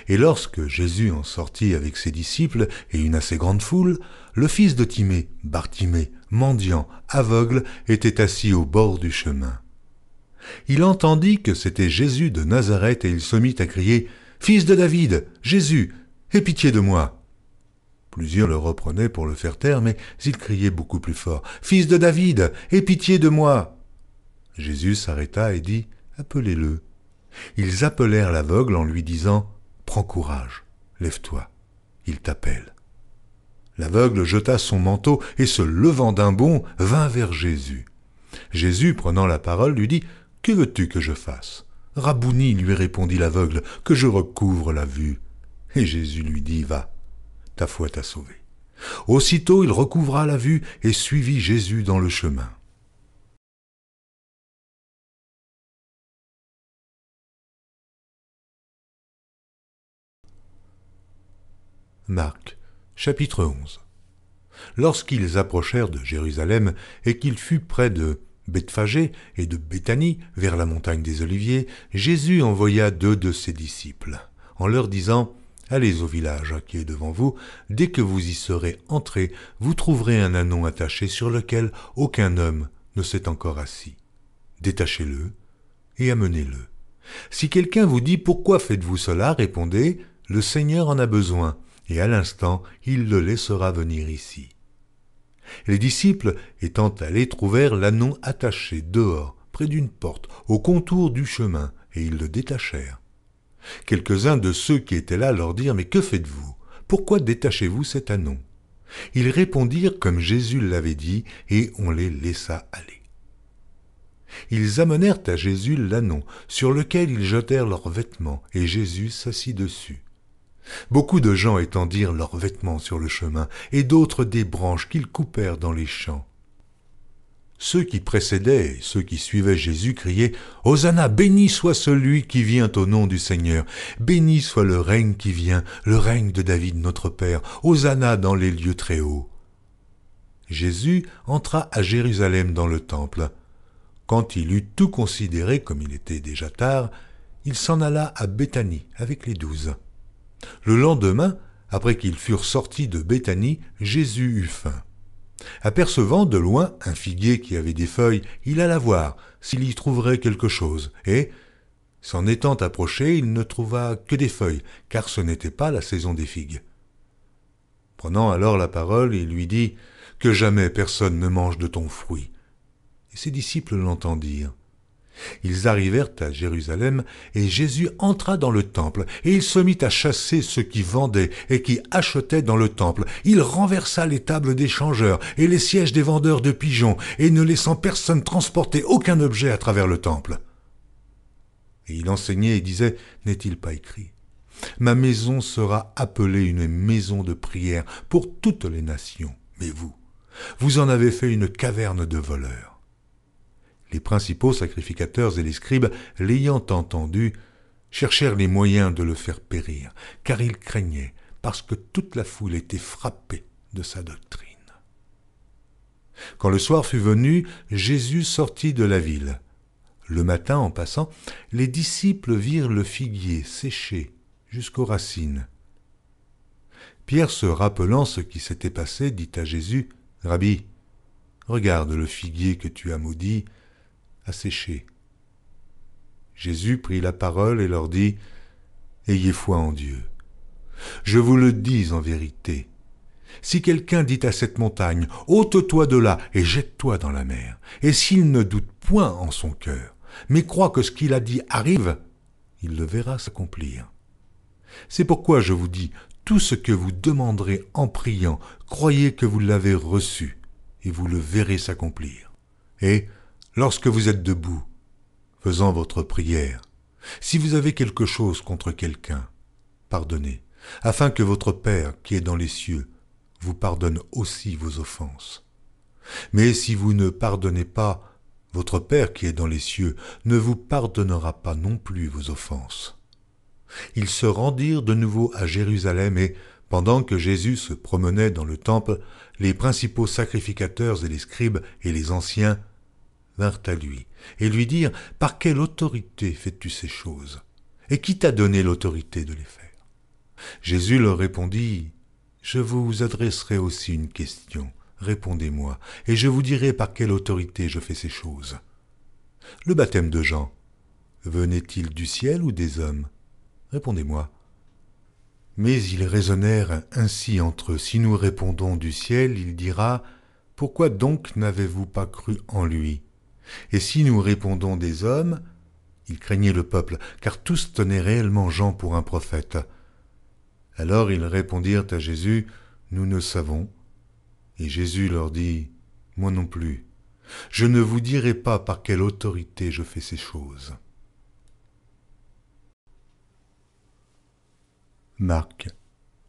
et lorsque Jésus en sortit avec ses disciples et une assez grande foule, le fils de Timée, Bartimée, mendiant, aveugle, était assis au bord du chemin. Il entendit que c'était Jésus de Nazareth et il se mit à crier « Fils de David, Jésus, aie pitié de moi !» Plusieurs le reprenaient pour le faire taire, mais il criait beaucoup plus fort « Fils de David, aie pitié de moi !» Jésus s'arrêta et dit « Appelez-le. » Ils appelèrent l'aveugle en lui disant « Prends courage, lève-toi, il t'appelle. » L'aveugle jeta son manteau et se levant d'un bond, vint vers Jésus. Jésus, prenant la parole, lui dit « Que veux-tu que je fasse ?» « Rabouni, lui répondit l'aveugle, que je recouvre la vue. » Et Jésus lui dit « Va, ta foi t'a sauvé. » Aussitôt il recouvra la vue et suivit Jésus dans le chemin. Marc, chapitre 11. Lorsqu'ils approchèrent de Jérusalem et qu'il fut près de Bethphagée et de Béthanie, vers la montagne des Oliviers, Jésus envoya 2 de ses disciples, en leur disant « Allez au village qui est devant vous, dès que vous y serez entrés, vous trouverez un ânon attaché sur lequel aucun homme ne s'est encore assis. Détachez-le et amenez-le. Si quelqu'un vous dit « Pourquoi faites-vous cela ?» répondez « Le Seigneur en a besoin. » Et à l'instant, il le laissera venir ici. Les disciples, étant allés, trouvèrent l'ânon attaché dehors, près d'une porte, au contour du chemin, et ils le détachèrent. Quelques-uns de ceux qui étaient là leur dirent « Mais que faites-vous? Pourquoi détachez-vous cet ânon ?» Ils répondirent comme Jésus l'avait dit, et on les laissa aller. Ils amenèrent à Jésus l'ânon, sur lequel ils jetèrent leurs vêtements, et Jésus s'assit dessus. Beaucoup de gens étendirent leurs vêtements sur le chemin, et d'autres des branches qu'ils coupèrent dans les champs. Ceux qui précédaient et ceux qui suivaient Jésus criaient « Hosanna, béni soit celui qui vient au nom du Seigneur, béni soit le règne qui vient, le règne de David notre Père, Hosanna dans les lieux très hauts. » Jésus entra à Jérusalem dans le temple. Quand il eut tout considéré, comme il était déjà tard, il s'en alla à Béthanie avec les 12. Le lendemain, après qu'ils furent sortis de Béthanie, Jésus eut faim. Apercevant de loin un figuier qui avait des feuilles, il alla voir s'il y trouverait quelque chose, et, s'en étant approché, il ne trouva que des feuilles, car ce n'était pas la saison des figues. Prenant alors la parole, il lui dit « Que jamais personne ne mange de ton fruit. » Et ses disciples l'entendirent. Ils arrivèrent à Jérusalem, et Jésus entra dans le temple, et il se mit à chasser ceux qui vendaient et qui achetaient dans le temple. Il renversa les tables des changeurs et les sièges des vendeurs de pigeons, et ne laissant personne transporter aucun objet à travers le temple. Et il enseignait et disait, « N'est-il pas écrit ? Ma maison sera appelée une maison de prière pour toutes les nations. Mais vous en avez fait une caverne de voleurs. » Les principaux sacrificateurs et les scribes, l'ayant entendu, cherchèrent les moyens de le faire périr, car ils craignaient, parce que toute la foule était frappée de sa doctrine. Quand le soir fut venu, Jésus sortit de la ville. Le matin, en passant, les disciples virent le figuier séché jusqu'aux racines. Pierre, se rappelant ce qui s'était passé, dit à Jésus, « Rabbi, regarde le figuier que tu as maudit, a séché. » Jésus prit la parole et leur dit, « Ayez foi en Dieu. Je vous le dis en vérité, si quelqu'un dit à cette montagne, « Ôte-toi de là et jette-toi dans la mer », et s'il ne doute point en son cœur, mais croit que ce qu'il a dit arrive, il le verra s'accomplir. C'est pourquoi je vous dis, tout ce que vous demanderez en priant, croyez que vous l'avez reçu, et vous le verrez s'accomplir. Et, lorsque vous êtes debout, faisant votre prière, si vous avez quelque chose contre quelqu'un, pardonnez, afin que votre Père qui est dans les cieux vous pardonne aussi vos offenses. Mais si vous ne pardonnez pas, votre Père qui est dans les cieux ne vous pardonnera pas non plus vos offenses. Ils se rendirent de nouveau à Jérusalem et, pendant que Jésus se promenait dans le temple, les principaux sacrificateurs et les scribes et les anciens vinrent à lui et lui dirent « Par quelle autorité fais-tu ces choses ? Et qui t'a donné l'autorité de les faire ?» Jésus leur répondit « Je vous adresserai aussi une question. Répondez-moi, et je vous dirai par quelle autorité je fais ces choses. Le baptême de Jean, venait-il du ciel ou des hommes ? Répondez-moi. » Mais ils raisonnèrent ainsi entre eux. Si nous répondons du ciel, il dira « Pourquoi donc n'avez-vous pas cru en lui ?» Et si nous répondons des hommes, ils craignaient le peuple, car tous tenaient réellement Jean pour un prophète. Alors ils répondirent à Jésus « Nous ne savons. » Et Jésus leur dit « Moi non plus. Je ne vous dirai pas par quelle autorité je fais ces choses. » Marc,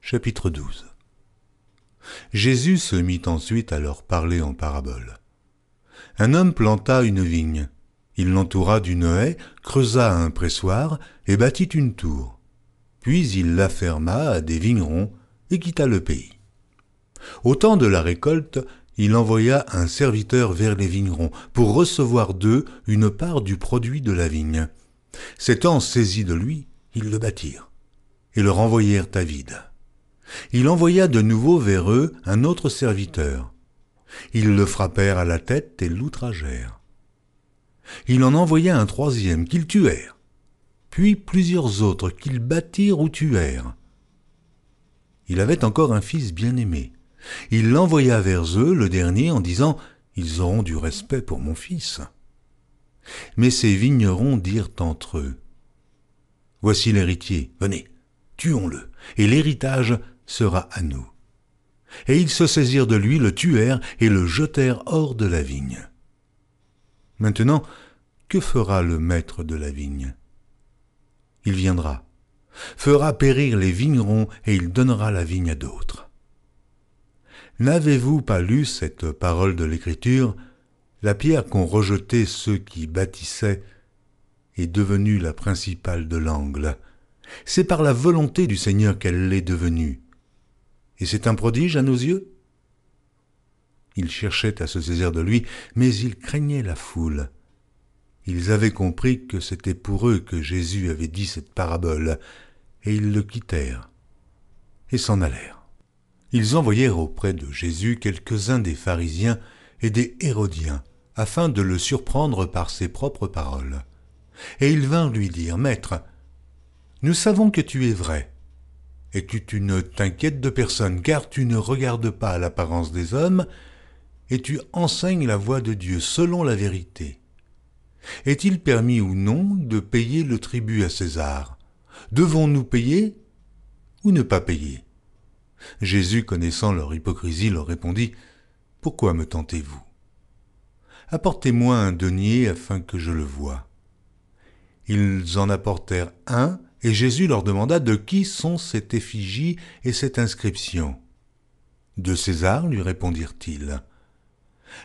chapitre 12. Jésus se mit ensuite à leur parler en parabole. Un homme planta une vigne. Il l'entoura d'une haie, creusa un pressoir et bâtit une tour. Puis il la ferma à des vignerons et quitta le pays. Au temps de la récolte, il envoya un serviteur vers les vignerons pour recevoir d'eux une part du produit de la vigne. S'étant saisis de lui, ils le battirent et le renvoyèrent à vide. Il envoya de nouveau vers eux un autre serviteur. Ils le frappèrent à la tête et l'outragèrent. Il en envoya un troisième qu'ils tuèrent, puis plusieurs autres qu'ils battirent ou tuèrent. Il avait encore un fils bien-aimé. Il l'envoya vers eux, le dernier, en disant « Ils auront du respect pour mon fils. » Mais ces vignerons dirent entre eux « Voici l'héritier, venez, tuons-le, et l'héritage sera à nous. » Et ils se saisirent de lui, le tuèrent et le jetèrent hors de la vigne. Maintenant, que fera le maître de la vigne ? Il viendra, fera périr les vignerons et il donnera la vigne à d'autres. N'avez-vous pas lu cette parole de l'Écriture ? La pierre qu'ont rejetée ceux qui bâtissaient est devenue la principale de l'angle. C'est par la volonté du Seigneur qu'elle l'est devenue. Et c'est un prodige à nos yeux ? Ils cherchaient à se saisir de lui, mais ils craignaient la foule. Ils avaient compris que c'était pour eux que Jésus avait dit cette parabole, et ils le quittèrent et s'en allèrent. Ils envoyèrent auprès de Jésus quelques-uns des pharisiens et des hérodiens, afin de le surprendre par ses propres paroles. Et ils vinrent lui dire, « Maître, nous savons que tu es vrai, et que tu ne t'inquiètes de personne, car tu ne regardes pas à l'apparence des hommes, et tu enseignes la voie de Dieu selon la vérité. Est-il permis ou non de payer le tribut à César? Devons-nous payer ou ne pas payer? Jésus, connaissant leur hypocrisie, leur répondit, « Pourquoi me tentez-vous? Apportez-moi un denier afin que je le voie. » Ils en apportèrent un, et Jésus leur demanda de qui sont cette effigie et cette inscription. « De César, lui répondirent-ils.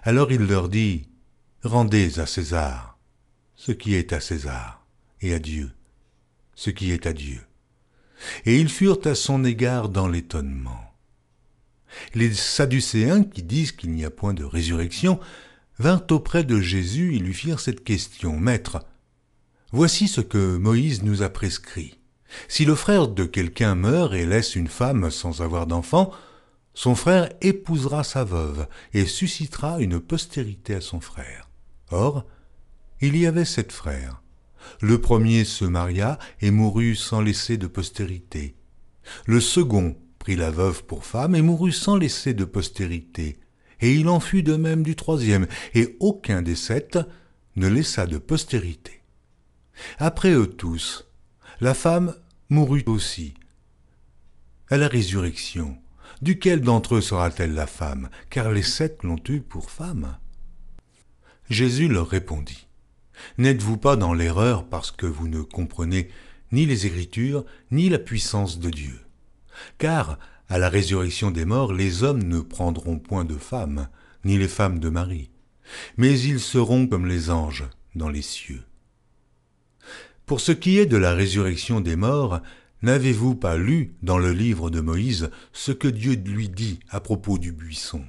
Alors il leur dit, « Rendez à César ce qui est à César, et à Dieu ce qui est à Dieu. » Et ils furent à son égard dans l'étonnement. Les Sadducéens, qui disent qu'il n'y a point de résurrection, vinrent auprès de Jésus et lui firent cette question. « Maître, voici ce que Moïse nous a prescrit. Si le frère de quelqu'un meurt et laisse une femme sans avoir d'enfant, son frère épousera sa veuve et suscitera une postérité à son frère. Or, il y avait 7 frères. Le premier se maria et mourut sans laisser de postérité. Le second prit la veuve pour femme et mourut sans laisser de postérité. Et il en fut de même du troisième, et aucun des 7 ne laissa de postérité. Après eux tous, la femme mourut aussi. À la résurrection, duquel d'entre eux sera-t-elle la femme, car les 7 l'ont eue pour femme? Jésus leur répondit, « N'êtes-vous pas dans l'erreur parce que vous ne comprenez ni les Écritures, ni la puissance de Dieu? Car, à la résurrection des morts, les hommes ne prendront point de femmes, ni les femmes de mari, mais ils seront comme les anges dans les cieux. Pour ce qui est de la résurrection des morts, n'avez-vous pas lu dans le livre de Moïse ce que Dieu lui dit à propos du buisson?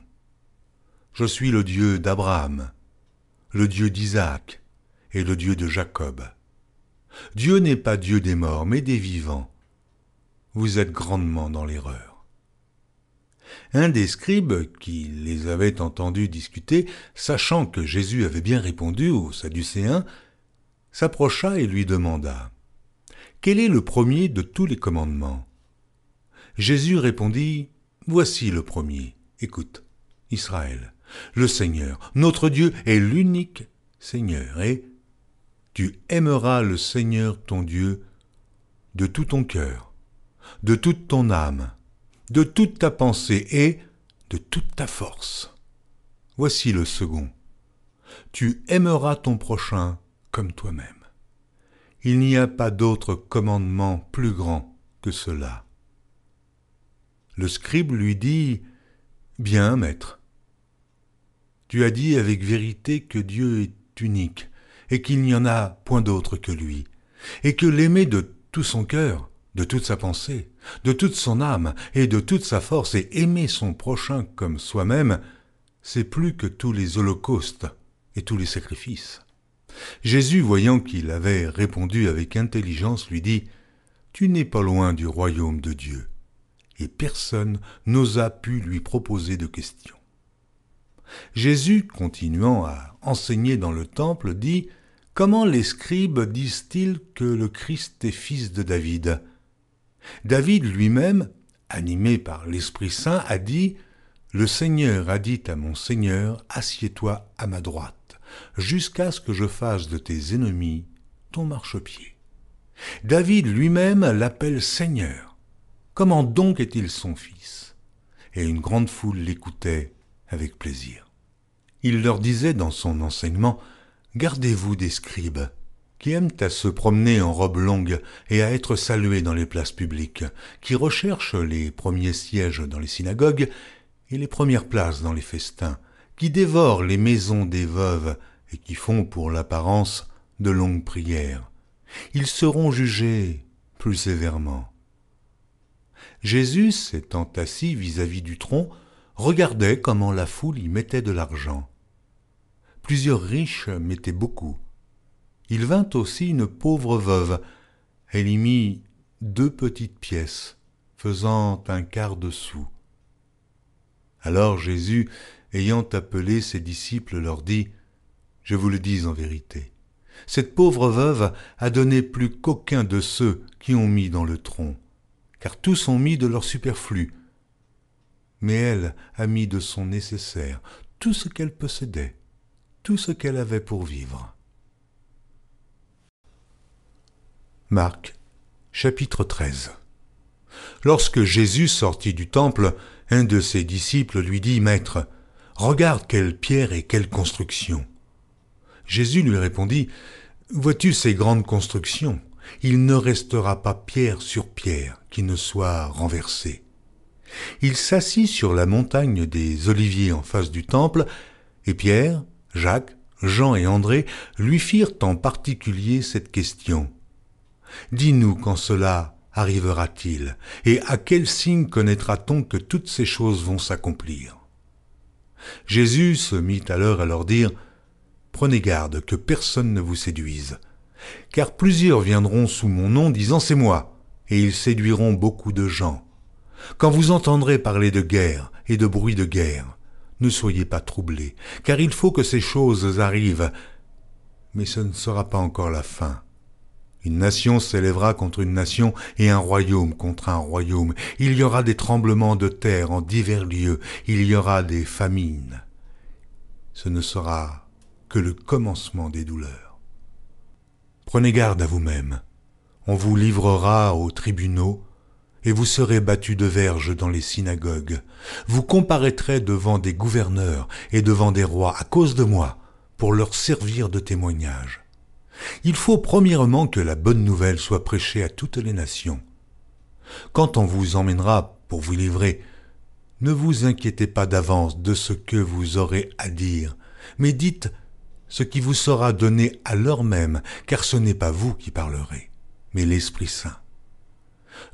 Je suis le Dieu d'Abraham, le Dieu d'Isaac et le Dieu de Jacob. Dieu n'est pas Dieu des morts, mais des vivants. Vous êtes grandement dans l'erreur. » Un des scribes qui les avait entendus discuter, sachant que Jésus avait bien répondu aux Sadducéens, s'approcha et lui demanda, « Quel est le premier de tous les commandements ?» Jésus répondit, « Voici le premier. Écoute, Israël, le Seigneur, notre Dieu est l'unique Seigneur, et tu aimeras le Seigneur ton Dieu de tout ton cœur, de toute ton âme, de toute ta pensée et de toute ta force. Voici le second. Tu aimeras ton prochain comme toi-même. Il n'y a pas d'autre commandement plus grand que cela. » Le scribe lui dit, « Bien, maître, tu as dit avec vérité que Dieu est unique, et qu'il n'y en a point d'autre que lui, et que l'aimer de tout son cœur, de toute sa pensée, de toute son âme et de toute sa force, et aimer son prochain comme soi-même, c'est plus que tous les holocaustes et tous les sacrifices. » Jésus, voyant qu'il avait répondu avec intelligence, lui dit, « Tu n'es pas loin du royaume de Dieu. » Et personne n'osa pu lui proposer de question. Jésus, continuant à enseigner dans le temple, dit, « Comment les scribes disent-ils que le Christ est fils de David? David lui-même, animé par l'Esprit Saint, a dit, « Le Seigneur a dit à mon Seigneur, assieds-toi à ma droite, jusqu'à ce que je fasse de tes ennemis ton marchepied. » David lui-même l'appelle Seigneur. Comment donc est-il son fils? Et une grande foule l'écoutait avec plaisir. Il leur disait dans son enseignement, « Gardez-vous des scribes, qui aiment à se promener en robe longue et à être salués dans les places publiques, qui recherchent les premiers sièges dans les synagogues et les premières places dans les festins, qui dévorent les maisons des veuves et qui font pour l'apparence de longues prières. Ils seront jugés plus sévèrement. » Jésus, s'étant assis vis-à-vis du tronc, regardait comment la foule y mettait de l'argent. Plusieurs riches mettaient beaucoup. Il vint aussi une pauvre veuve. Elle y mit 2 petites pièces, faisant un quart de sou. Alors Jésus, ayant appelé ses disciples, leur dit, « Je vous le dis en vérité, cette pauvre veuve a donné plus qu'aucun de ceux qui ont mis dans le tronc, car tous ont mis de leur superflu. Mais elle a mis de son nécessaire, tout ce qu'elle possédait, tout ce qu'elle avait pour vivre. » Marc, chapitre 13. Lorsque Jésus sortit du temple, un de ses disciples lui dit « Maître, regarde quelle pierre et quelle construction !» Jésus lui répondit « Vois-tu ces grandes constructions ? Il ne restera pas pierre sur pierre qui ne soit renversée. » Il s'assit sur la montagne des Oliviers en face du temple, et Pierre, Jacques, Jean et André lui firent en particulier cette question. « Dis-nous quand cela arrivera-t-il, et à quel signe connaîtra-t-on que toutes ces choses vont s'accomplir ?» Jésus se mit alors à leur dire « Prenez garde que personne ne vous séduise, car plusieurs viendront sous mon nom disant « C'est moi », et ils séduiront beaucoup de gens. Quand vous entendrez parler de guerre et de bruit de guerre, ne soyez pas troublés, car il faut que ces choses arrivent, mais ce ne sera pas encore la fin. Une nation s'élèvera contre une nation et un royaume contre un royaume. Il y aura des tremblements de terre en divers lieux, il y aura des famines. Ce ne sera que le commencement des douleurs. Prenez garde à vous-même. On vous livrera aux tribunaux, et vous serez battus de verges dans les synagogues. Vous comparaîtrez devant des gouverneurs et devant des rois à cause de moi, pour leur servir de témoignage. Il faut premièrement que la bonne nouvelle soit prêchée à toutes les nations. Quand on vous emmènera pour vous livrer, ne vous inquiétez pas d'avance de ce que vous aurez à dire, mais dites ce qui vous sera donné à l'heure même, car ce n'est pas vous qui parlerez, mais l'Esprit Saint.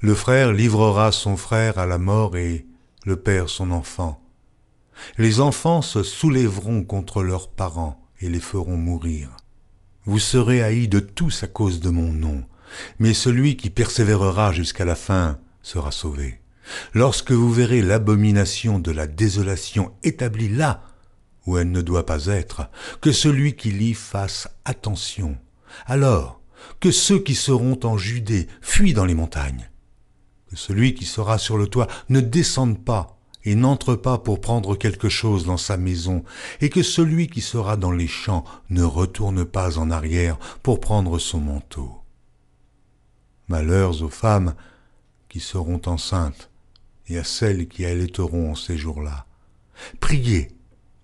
Le frère livrera son frère à la mort et le père son enfant. Les enfants se soulèveront contre leurs parents et les feront mourir. Vous serez haïs de tous à cause de mon nom, mais celui qui persévérera jusqu'à la fin sera sauvé. Lorsque vous verrez l'abomination de la désolation établie là où elle ne doit pas être, que celui qui lit fasse attention. Alors, que ceux qui seront en Judée fuient dans les montagnes. Que celui qui sera sur le toit ne descende pas et n'entre pas pour prendre quelque chose dans sa maison, et que celui qui sera dans les champs ne retourne pas en arrière pour prendre son manteau. Malheurs aux femmes qui seront enceintes et à celles qui allaiteront en ces jours-là. Priez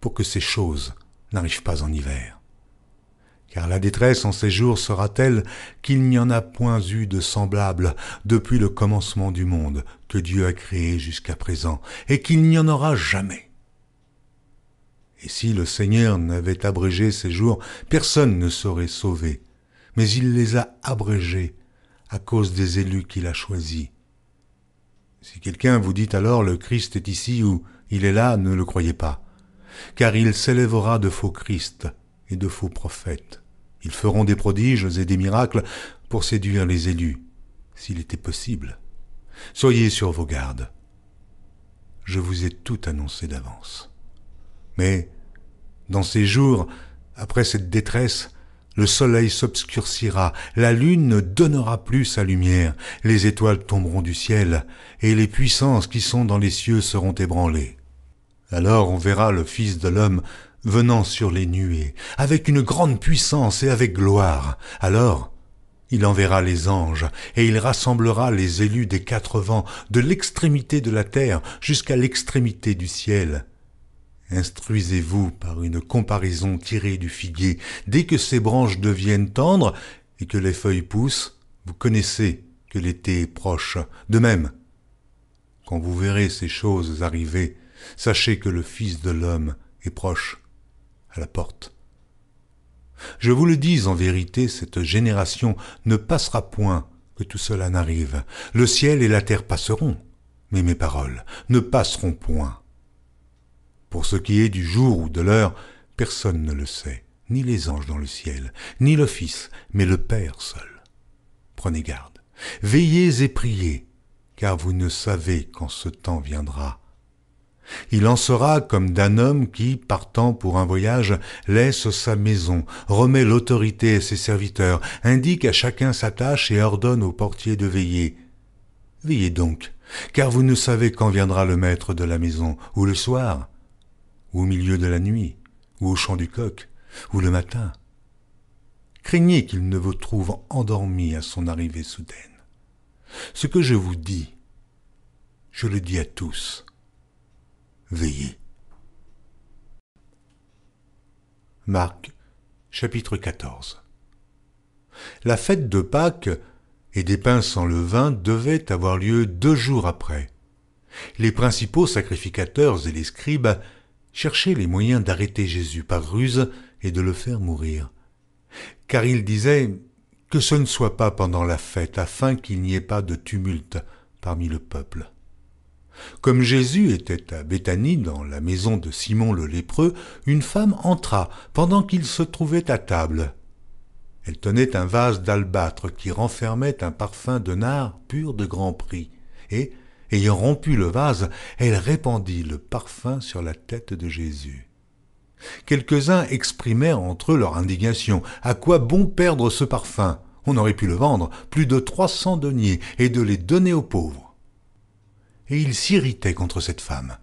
pour que ces choses n'arrivent pas en hiver. Car la détresse en ces jours sera telle qu'il n'y en a point eu de semblable depuis le commencement du monde que Dieu a créé jusqu'à présent, et qu'il n'y en aura jamais. Et si le Seigneur n'avait abrégé ces jours, personne ne serait sauvé, mais il les a abrégés à cause des élus qu'il a choisis. Si quelqu'un vous dit alors le Christ est ici ou il est là, ne le croyez pas, car il s'élèvera de faux Christ et de faux prophètes. Ils feront des prodiges et des miracles pour séduire les élus, s'il était possible. Soyez sur vos gardes. Je vous ai tout annoncé d'avance. Mais, dans ces jours, après cette détresse, le soleil s'obscurcira, la lune ne donnera plus sa lumière, les étoiles tomberont du ciel, et les puissances qui sont dans les cieux seront ébranlées. Alors on verra le Fils de l'homme venant sur les nuées, avec une grande puissance et avec gloire. Alors, il enverra les anges, et il rassemblera les élus des 4 vents, de l'extrémité de la terre jusqu'à l'extrémité du ciel. Instruisez-vous par une comparaison tirée du figuier. Dès que ses branches deviennent tendres et que les feuilles poussent, vous connaissez que l'été est proche. De même, quand vous verrez ces choses arriver, sachez que le Fils de l'homme est proche, à la porte. Je vous le dis en vérité, cette génération ne passera point que tout cela n'arrive. Le ciel et la terre passeront, mais mes paroles ne passeront point. Pour ce qui est du jour ou de l'heure, personne ne le sait, ni les anges dans le ciel, ni le Fils, mais le Père seul. Prenez garde, veillez et priez, car vous ne savez quand ce temps viendra. Il en sera comme d'un homme qui, partant pour un voyage, laisse sa maison, remet l'autorité à ses serviteurs, indique à chacun sa tâche et ordonne au portier de veiller. Veillez donc, car vous ne savez quand viendra le maître de la maison, ou le soir, ou au milieu de la nuit, ou au chant du coq, ou le matin. Craignez qu'il ne vous trouve endormi à son arrivée soudaine. Ce que je vous dis, je le dis à tous. Veillez. Marc, chapitre 14. La fête de Pâques et des pains sans levain devait avoir lieu 2 jours après. Les principaux sacrificateurs et les scribes cherchaient les moyens d'arrêter Jésus par ruse et de le faire mourir. Car ils disaient que ce ne soit pas pendant la fête, afin qu'il n'y ait pas de tumulte parmi le peuple. Comme Jésus était à Béthanie, dans la maison de Simon le lépreux, une femme entra pendant qu'il se trouvait à table. Elle tenait un vase d'albâtre qui renfermait un parfum de nard pur de grand prix, et, ayant rompu le vase, elle répandit le parfum sur la tête de Jésus. Quelques-uns exprimèrent entre eux leur indignation. À quoi bon perdre ce parfum? On aurait pu le vendre plus de 300 deniers et de les donner aux pauvres. Et ils s'irritaient contre cette femme.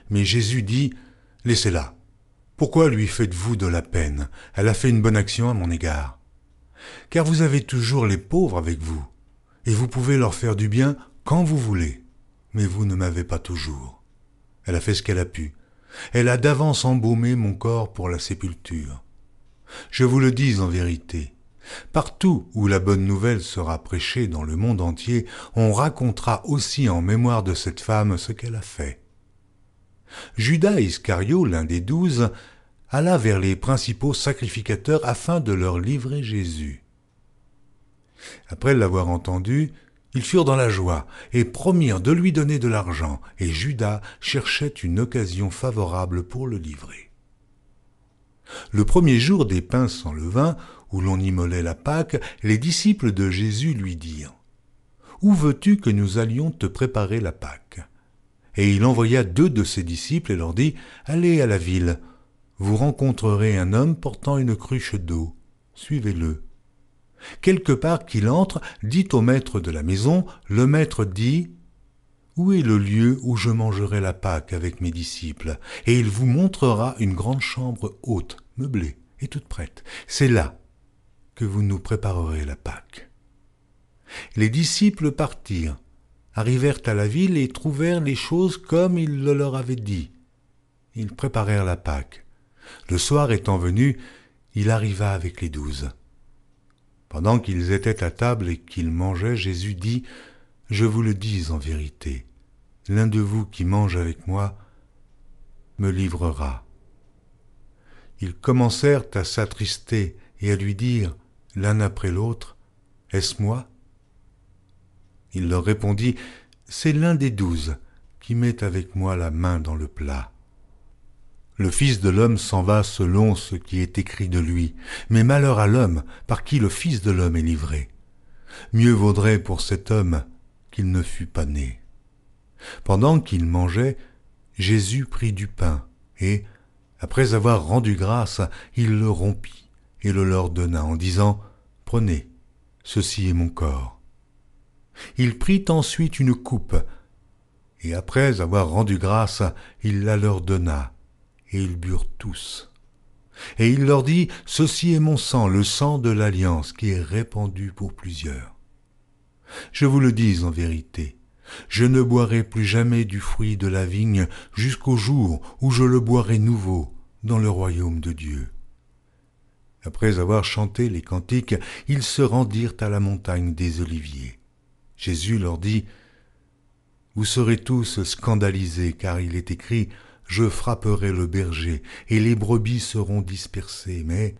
Mais Jésus dit, « Laissez-la. Pourquoi lui faites-vous de la peine? Elle a fait une bonne action à mon égard. Car vous avez toujours les pauvres avec vous, et vous pouvez leur faire du bien quand vous voulez, mais vous ne m'avez pas toujours. Elle a fait ce qu'elle a pu. Elle a d'avance embaumé mon corps pour la sépulture. Je vous le dis en vérité, partout où la bonne nouvelle sera prêchée dans le monde entier, on racontera aussi en mémoire de cette femme ce qu'elle a fait. » Judas Iscario, l'un des 12, alla vers les principaux sacrificateurs afin de leur livrer Jésus. Après l'avoir entendu, ils furent dans la joie et promirent de lui donner de l'argent, et Judas cherchait une occasion favorable pour le livrer. Le premier jour des pains sans levain, où l'on immolait la Pâque, les disciples de Jésus lui dirent « Où veux-tu que nous allions te préparer la Pâque ?» Et il envoya 2 de ses disciples et leur dit « Allez à la ville, vous rencontrerez un homme portant une cruche d'eau, suivez-le. Quelque part qu'il entre, dites au maître de la maison, le maître dit « Où est le lieu où je mangerai la Pâque avec mes disciples ?» Et il vous montrera une grande chambre haute, meublée et toute prête. C'est là que vous nous préparerez la Pâque. Les disciples partirent, arrivèrent à la ville et trouvèrent les choses comme il le leur avait dit. Ils préparèrent la Pâque. Le soir étant venu, il arriva avec les 12. Pendant qu'ils étaient à table et qu'ils mangeaient, Jésus dit « Je vous le dis en vérité, l'un de vous qui mange avec moi me livrera. » Ils commencèrent à s'attrister et à lui dire, l'un après l'autre, « Est-ce moi ?» Il leur répondit, « C'est l'un des 12 qui met avec moi la main dans le plat. » Le Fils de l'homme s'en va selon ce qui est écrit de lui, mais malheur à l'homme par qui le Fils de l'homme est livré. Mieux vaudrait pour cet homme qu'il ne fût pas né. Pendant qu'il mangeait, Jésus prit du pain et, après avoir rendu grâce, il le rompit et le leur donna en disant « Prenez, ceci est mon corps. » Il prit ensuite une coupe et après avoir rendu grâce, il la leur donna. Et ils burent tous. Et il leur dit, « Ceci est mon sang, le sang de l'alliance, qui est répandu pour plusieurs. Je vous le dis en vérité, je ne boirai plus jamais du fruit de la vigne jusqu'au jour où je le boirai nouveau dans le royaume de Dieu. » Après avoir chanté les cantiques, ils se rendirent à la montagne des Oliviers. Jésus leur dit, « Vous serez tous scandalisés, car il est écrit, « Je frapperai le berger, et les brebis seront dispersées, mais,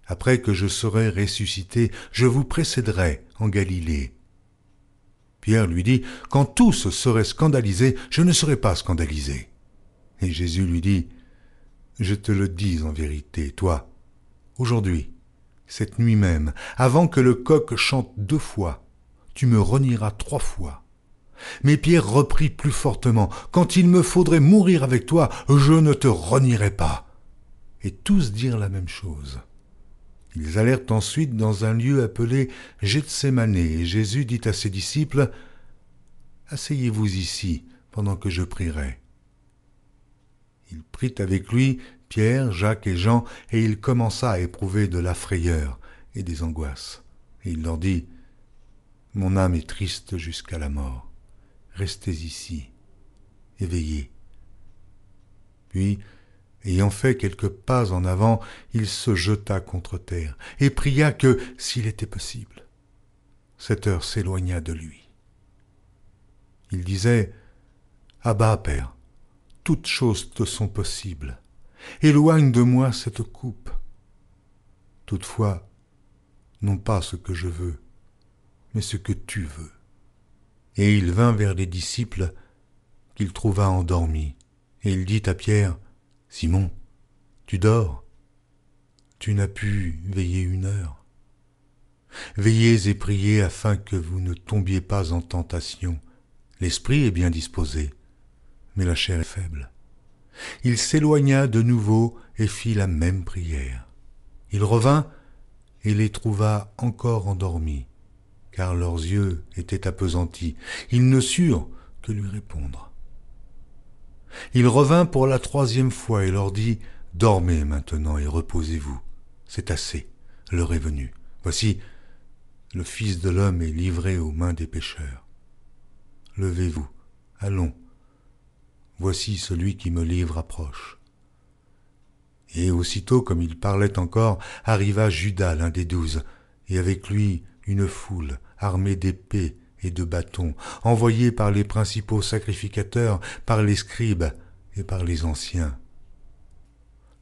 après que je serai ressuscité, je vous précéderai en Galilée. » Pierre lui dit, « Quand tous seraient scandalisés, je ne serai pas scandalisé. » Et Jésus lui dit, « Je te le dis en vérité, toi, aujourd'hui, cette nuit même, avant que le coq chante 2 fois, tu me renieras 3 fois. » Mais Pierre reprit plus fortement, « Quand il me faudrait mourir avec toi, je ne te renierai pas. » Et tous dirent la même chose. Ils allèrent ensuite dans un lieu appelé Gethsémane, et Jésus dit à ses disciples, « Asseyez-vous ici, pendant que je prierai. » Il prit avec lui Pierre, Jacques et Jean, et il commença à éprouver de la frayeur, et des angoisses. Et il leur dit, « Mon âme est triste jusqu'à la mort. Restez ici, éveillés. » Puis, ayant fait quelques pas en avant, il se jeta contre terre et pria que, s'il était possible, cette heure s'éloignât de lui. Il disait, « Abba, Père, toutes choses te sont possibles. Éloigne de moi cette coupe. Toutefois, non pas ce que je veux, mais ce que tu veux. » Et il vint vers les disciples qu'il trouva endormis, et il dit à Pierre, « Simon, tu dors, tu n'as pu veiller 1 heure. Veillez et priez afin que vous ne tombiez pas en tentation. L'esprit est bien disposé, mais la chair est faible. » Il s'éloigna de nouveau et fit la même prière. Il revint et les trouva encore endormis, car leurs yeux étaient appesantis. Ils ne surent que lui répondre. Il revint pour la 3e fois et leur dit, « Dormez maintenant et reposez-vous. C'est assez, l'heure est venue. Voici, le Fils de l'homme est livré aux mains des pécheurs. Levez-vous, allons. Voici celui qui me livre approche. » Et aussitôt, comme il parlait encore, arriva Judas, l'un des 12, et avec lui une foule, armée d'épées et de bâtons, envoyée par les principaux sacrificateurs, par les scribes et par les anciens.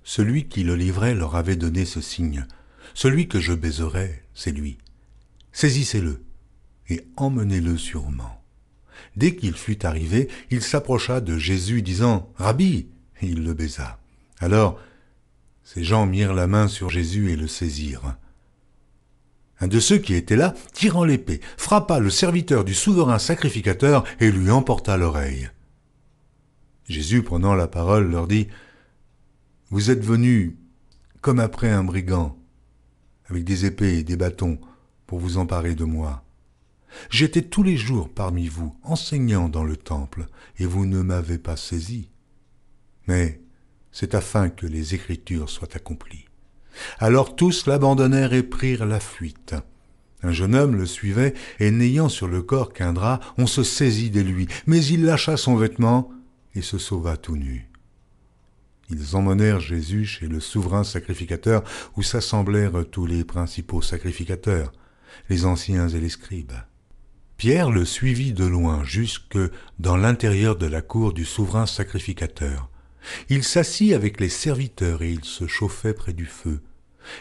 Celui qui le livrait leur avait donné ce signe. « Celui que je baiserai, c'est lui. Saisissez-le et emmenez-le sûrement. » Dès qu'il fut arrivé, il s'approcha de Jésus, disant « Rabbi !» et il le baisa. Alors, ces gens mirent la main sur Jésus et le saisirent. Un de ceux qui étaient là, tirant l'épée, frappa le serviteur du souverain sacrificateur et lui emporta l'oreille. Jésus, prenant la parole, leur dit « Vous êtes venus comme après un brigand, avec des épées et des bâtons, pour vous emparer de moi. J'étais tous les jours parmi vous, enseignant dans le temple, et vous ne m'avez pas saisi. Mais c'est afin que les Écritures soient accomplies. » Alors tous l'abandonnèrent et prirent la fuite. Un jeune homme le suivait, et n'ayant sur le corps qu'un drap, on se saisit de lui, mais il lâcha son vêtement et se sauva tout nu. Ils emmenèrent Jésus chez le souverain sacrificateur, où s'assemblèrent tous les principaux sacrificateurs, les anciens et les scribes. Pierre le suivit de loin jusque dans l'intérieur de la cour du souverain sacrificateur. Il s'assit avec les serviteurs et il se chauffait près du feu.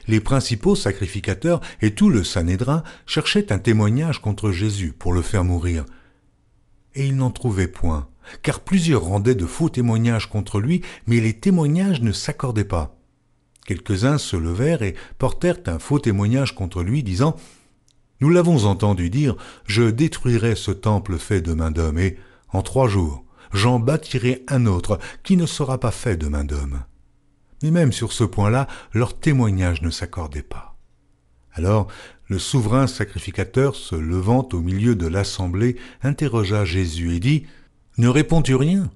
Les principaux sacrificateurs et tout le Sanhédrin cherchaient un témoignage contre Jésus pour le faire mourir. Et ils n'en trouvaient point, car plusieurs rendaient de faux témoignages contre lui, mais les témoignages ne s'accordaient pas. Quelques-uns se levèrent et portèrent un faux témoignage contre lui, disant « Nous l'avons entendu dire, je détruirai ce temple fait de main d'homme, et en 3 jours, j'en bâtirai un autre qui ne sera pas fait de main d'homme. » Mais même sur ce point-là, leur témoignage ne s'accordait pas. Alors, le souverain sacrificateur, se levant au milieu de l'assemblée, interrogea Jésus et dit « Ne réponds-tu rien?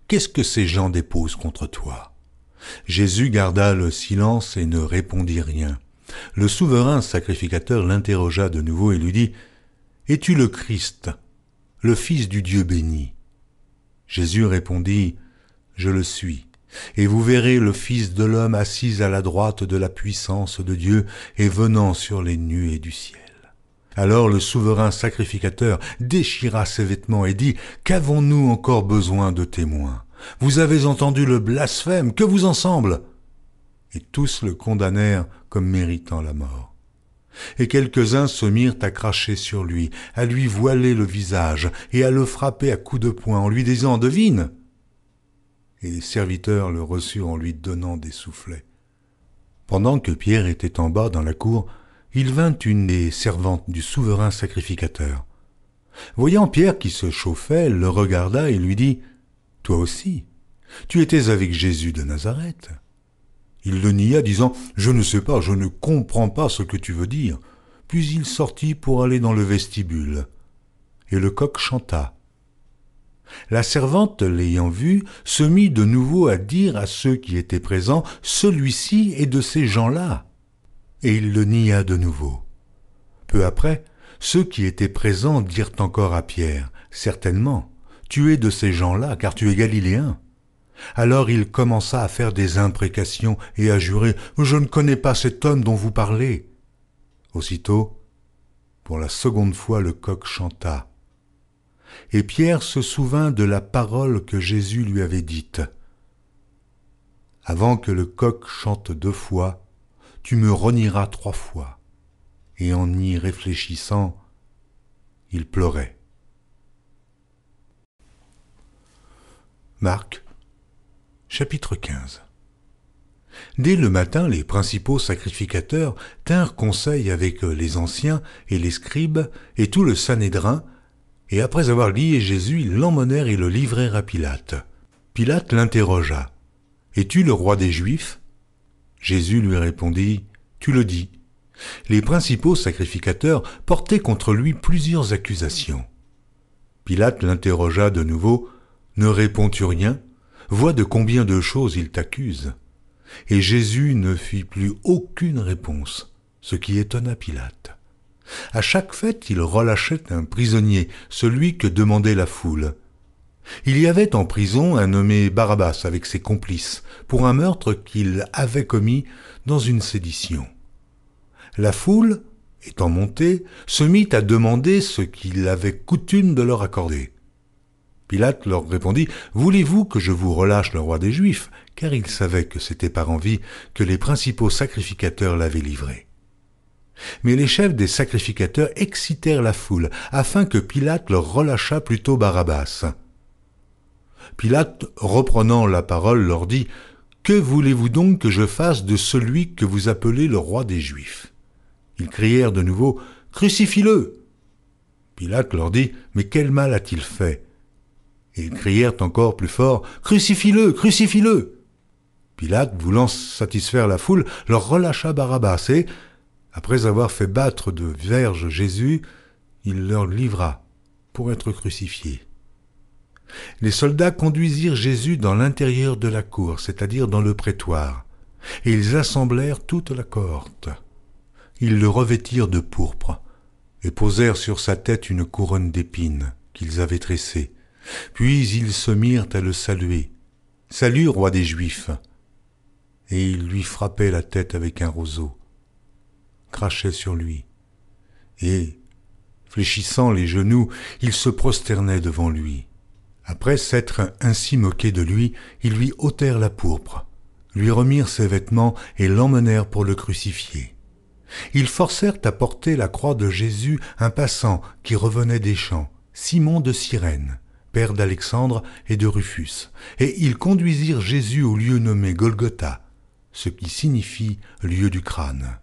Qu'est-ce que ces gens déposent contre toi ?» Jésus garda le silence et ne répondit rien. Le souverain sacrificateur l'interrogea de nouveau et lui dit « Es-tu le Christ, le Fils du Dieu béni ?» Jésus répondit « Je le suis, et vous verrez le Fils de l'homme assis à la droite de la puissance de Dieu et venant sur les nuées du ciel. » Alors le souverain sacrificateur déchira ses vêtements et dit « Qu'avons-nous encore besoin de témoins? Vous avez entendu le blasphème, que vous en semble ?» Et tous le condamnèrent comme méritant la mort. Et quelques-uns se mirent à cracher sur lui, à lui voiler le visage et à le frapper à coups de poing en lui disant « Devine !» Et les serviteurs le reçurent en lui donnant des soufflets. Pendant que Pierre était en bas dans la cour, il vint une des servantes du souverain sacrificateur. Voyant Pierre qui se chauffait, elle le regarda et lui dit « Toi aussi, tu étais avec Jésus de Nazareth. » Il le nia, disant « Je ne sais pas, je ne comprends pas ce que tu veux dire. » Puis il sortit pour aller dans le vestibule. Et le coq chanta. La servante, l'ayant vu, se mit de nouveau à dire à ceux qui étaient présents « Celui-ci est de ces gens-là. » et il le nia de nouveau. Peu après, ceux qui étaient présents dirent encore à Pierre, « Certainement, tu es de ces gens-là, car tu es galiléen. » Alors il commença à faire des imprécations et à jurer, « Je ne connais pas cet homme dont vous parlez. » Aussitôt, pour la seconde fois, le coq chanta. Et Pierre se souvint de la parole que Jésus lui avait dite. « Avant que le coq chante 2 fois, tu me renieras 3 fois. » Et en y réfléchissant, il pleurait. Marc, chapitre 15. Dès le matin, les principaux sacrificateurs tinrent conseil avec les anciens et les scribes et tout le Sanhédrin, et après avoir lié Jésus, ils l'emmenèrent et le livrèrent à Pilate. Pilate l'interrogea. « Es-tu le roi des Juifs ?» Jésus lui répondit, « Tu le dis. » Les principaux sacrificateurs portaient contre lui plusieurs accusations. Pilate l'interrogea de nouveau, « Ne réponds-tu rien ? Vois de combien de choses il t'accuse. » Et Jésus ne fit plus aucune réponse, ce qui étonna Pilate. À chaque fête, il relâchait un prisonnier, celui que demandait la foule. Il y avait en prison un nommé Barabbas avec ses complices, pour un meurtre qu'il avait commis dans une sédition. La foule, étant montée, se mit à demander ce qu'il avait coutume de leur accorder. Pilate leur répondit, « Voulez-vous que je vous relâche le roi des Juifs ?» Car il savait que c'était par envie que les principaux sacrificateurs l'avaient livré. Mais les chefs des sacrificateurs excitèrent la foule, afin que Pilate leur relâchât plutôt Barabbas. Pilate, reprenant la parole, leur dit, « Que voulez-vous donc que je fasse de celui que vous appelez le roi des Juifs ?» Ils crièrent de nouveau, « Crucifie-le !» Pilate leur dit, « Mais quel mal a-t-il fait ?» Et ils crièrent encore plus fort, « Crucifie-le, crucifie-le !» Pilate, voulant satisfaire la foule, leur relâcha Barabbas et, après avoir fait battre de verges Jésus, il leur livra pour être crucifié. Les soldats conduisirent Jésus dans l'intérieur de la cour, c'est-à-dire dans le prétoire, et ils assemblèrent toute la cohorte. Ils le revêtirent de pourpre et posèrent sur sa tête une couronne d'épines qu'ils avaient tressée. Puis ils se mirent à le saluer. « Salut, roi des Juifs !» Et ils lui frappaient la tête avec un roseau, crachaient sur lui, et, fléchissant les genoux, ils se prosternaient devant lui. Après s'être ainsi moqués de lui, ils lui ôtèrent la pourpre, lui remirent ses vêtements et l'emmenèrent pour le crucifier. Ils forcèrent à porter la croix de Jésus un passant qui revenait des champs, Simon de Cyrène, père d'Alexandre et de Rufus, et ils conduisirent Jésus au lieu nommé Golgotha, ce qui signifie lieu du crâne.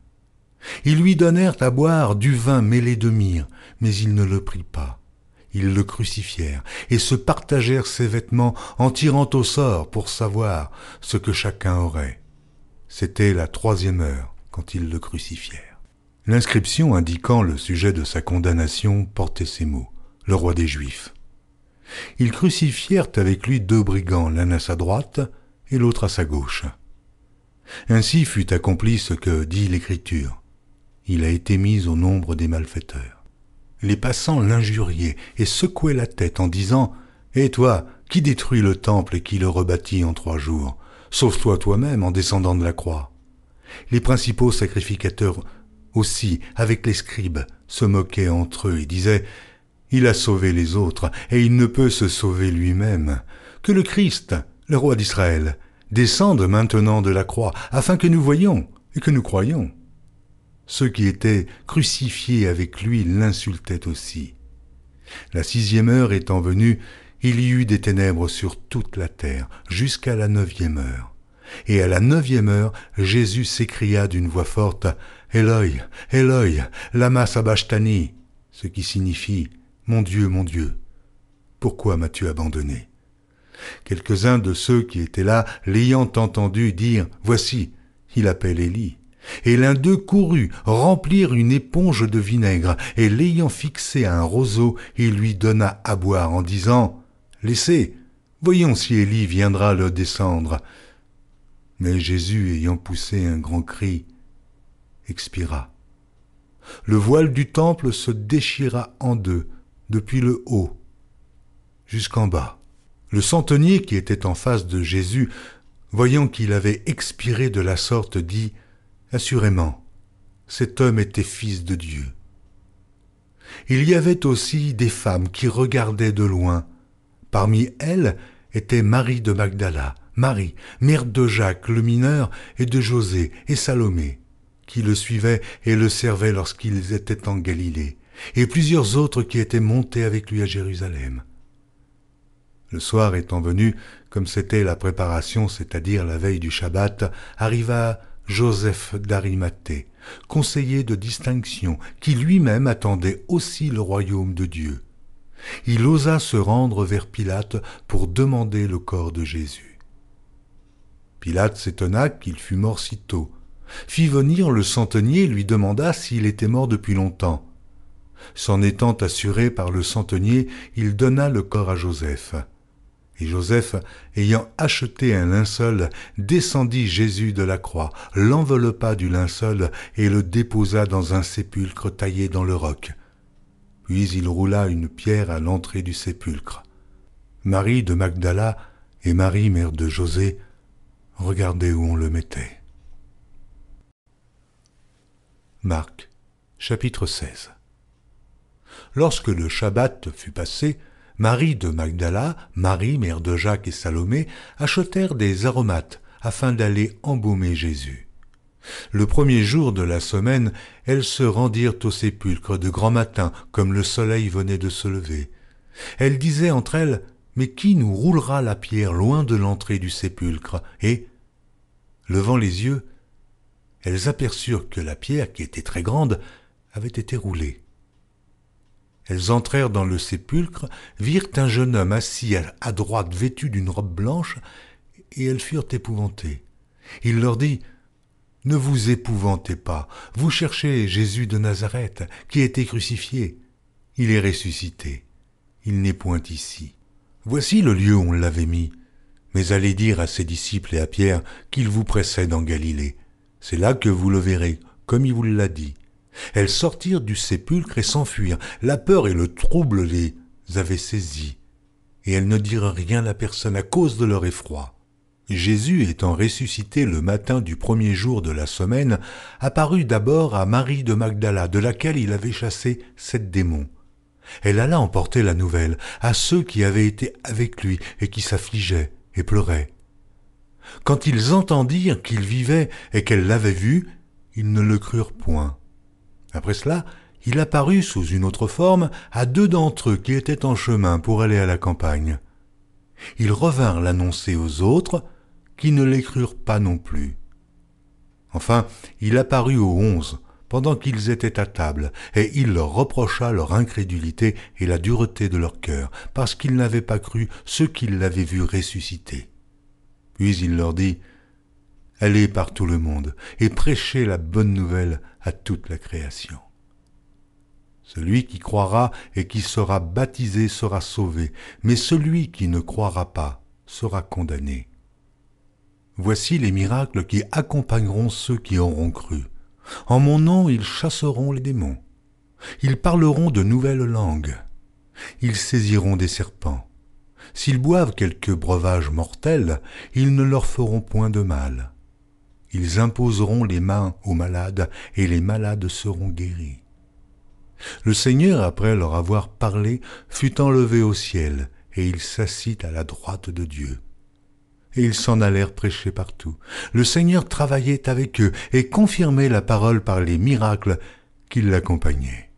Ils lui donnèrent à boire du vin mêlé de myrrhe, mais il ne le prit pas. Ils le crucifièrent et se partagèrent ses vêtements en tirant au sort pour savoir ce que chacun aurait. C'était la 3e heure quand ils le crucifièrent. L'inscription indiquant le sujet de sa condamnation portait ces mots, « Le roi des Juifs ». Ils crucifièrent avec lui 2 brigands, l'un à sa droite et l'autre à sa gauche. Ainsi fut accompli ce que dit l'Écriture. Il a été mis au nombre des malfaiteurs. Les passants l'injuriaient et secouaient la tête en disant « Et toi, qui détruis le temple et qui le rebâtit en 3 jours? Sauve-toi toi-même en descendant de la croix. » Les principaux sacrificateurs aussi, avec les scribes, se moquaient entre eux et disaient « Il a sauvé les autres et il ne peut se sauver lui-même. Que le Christ, le roi d'Israël, descende maintenant de la croix, afin que nous voyions et que nous croyions. » Ceux qui étaient crucifiés avec lui l'insultaient aussi. La 6e heure étant venue, il y eut des ténèbres sur toute la terre, jusqu'à la 9e heure. Et à la 9e heure, Jésus s'écria d'une voix forte, « Eloi, Eloi, lama sabachthani » ce qui signifie « Mon Dieu, pourquoi m'as-tu abandonné ?» Quelques-uns de ceux qui étaient là, l'ayant entendu dire « Voici, il appelle Élie ». Et l'un d'eux courut remplir une éponge de vinaigre, et l'ayant fixé à un roseau, il lui donna à boire en disant « Laissez, voyons si Élie viendra le descendre. » Mais Jésus, ayant poussé un grand cri, expira. Le voile du temple se déchira en deux, depuis le haut jusqu'en bas. Le centenier qui était en face de Jésus, voyant qu'il avait expiré de la sorte, dit « Assurément, cet homme était fils de Dieu. » Il y avait aussi des femmes qui regardaient de loin. Parmi elles était Marie de Magdala, Marie, mère de Jacques le mineur et de José et Salomé, qui le suivaient et le servaient lorsqu'ils étaient en Galilée, et plusieurs autres qui étaient montés avec lui à Jérusalem. Le soir étant venu, comme c'était la préparation, c'est-à-dire la veille du Shabbat, arriva Joseph d'Arimathée, conseiller de distinction, qui lui-même attendait aussi le royaume de Dieu. Il osa se rendre vers Pilate pour demander le corps de Jésus. Pilate s'étonna qu'il fût mort si tôt, fit venir le centenier et lui demanda s'il était mort depuis longtemps. S'en étant assuré par le centenier, il donna le corps à Joseph. Et Joseph, ayant acheté un linceul, descendit Jésus de la croix, l'enveloppa du linceul et le déposa dans un sépulcre taillé dans le roc. Puis il roula une pierre à l'entrée du sépulcre. Marie de Magdala et Marie, mère de José, regardaient où on le mettait. Marc, chapitre 16. Lorsque le Shabbat fut passé, Marie de Magdala, Marie, mère de Jacques et Salomé, achetèrent des aromates afin d'aller embaumer Jésus. Le premier jour de la semaine, elles se rendirent au sépulcre de grand matin, comme le soleil venait de se lever. Elles disaient entre elles, « Mais qui nous roulera la pierre loin de l'entrée du sépulcre ?» Et, levant les yeux, elles aperçurent que la pierre, qui était très grande, avait été roulée. Elles entrèrent dans le sépulcre, virent un jeune homme assis à droite vêtu d'une robe blanche, et elles furent épouvantées. Il leur dit, « Ne vous épouvantez pas, vous cherchez Jésus de Nazareth, qui a été crucifié. Il est ressuscité, il n'est point ici. Voici le lieu où on l'avait mis. Mais allez dire à ses disciples et à Pierre qu'il vous précède en Galilée. C'est là que vous le verrez, comme il vous l'a dit. » Elles sortirent du sépulcre et s'enfuirent. La peur et le trouble les avaient saisies, et elles ne dirent rien à personne à cause de leur effroi. Jésus, étant ressuscité le matin du premier jour de la semaine, apparut d'abord à Marie de Magdala, de laquelle il avait chassé 7 démons. Elle alla emporter la nouvelle à ceux qui avaient été avec lui et qui s'affligeaient et pleuraient. Quand ils entendirent qu'il vivait et qu'elle l'avait vu, ils ne le crurent point. Après cela, il apparut sous une autre forme à 2 d'entre eux qui étaient en chemin pour aller à la campagne. Ils revinrent l'annoncer aux autres, qui ne les crurent pas non plus. Enfin, il apparut aux 11, pendant qu'ils étaient à table, et il leur reprocha leur incrédulité et la dureté de leur cœur, parce qu'ils n'avaient pas cru ceux qui l'avaient vu ressusciter. Puis il leur dit, « Allez par tout le monde et prêchez la bonne nouvelle à toute la création. Celui qui croira et qui sera baptisé sera sauvé, mais celui qui ne croira pas sera condamné. Voici les miracles qui accompagneront ceux qui auront cru. En mon nom, ils chasseront les démons. Ils parleront de nouvelles langues. Ils saisiront des serpents. S'ils boivent quelque breuvage mortel, ils ne leur feront point de mal. Ils imposeront les mains aux malades, et les malades seront guéris. » Le Seigneur, après leur avoir parlé, fut enlevé au ciel, et il s'assit à la droite de Dieu. Et ils s'en allèrent prêcher partout. Le Seigneur travaillait avec eux, et confirmait la parole par les miracles qui l'accompagnaient.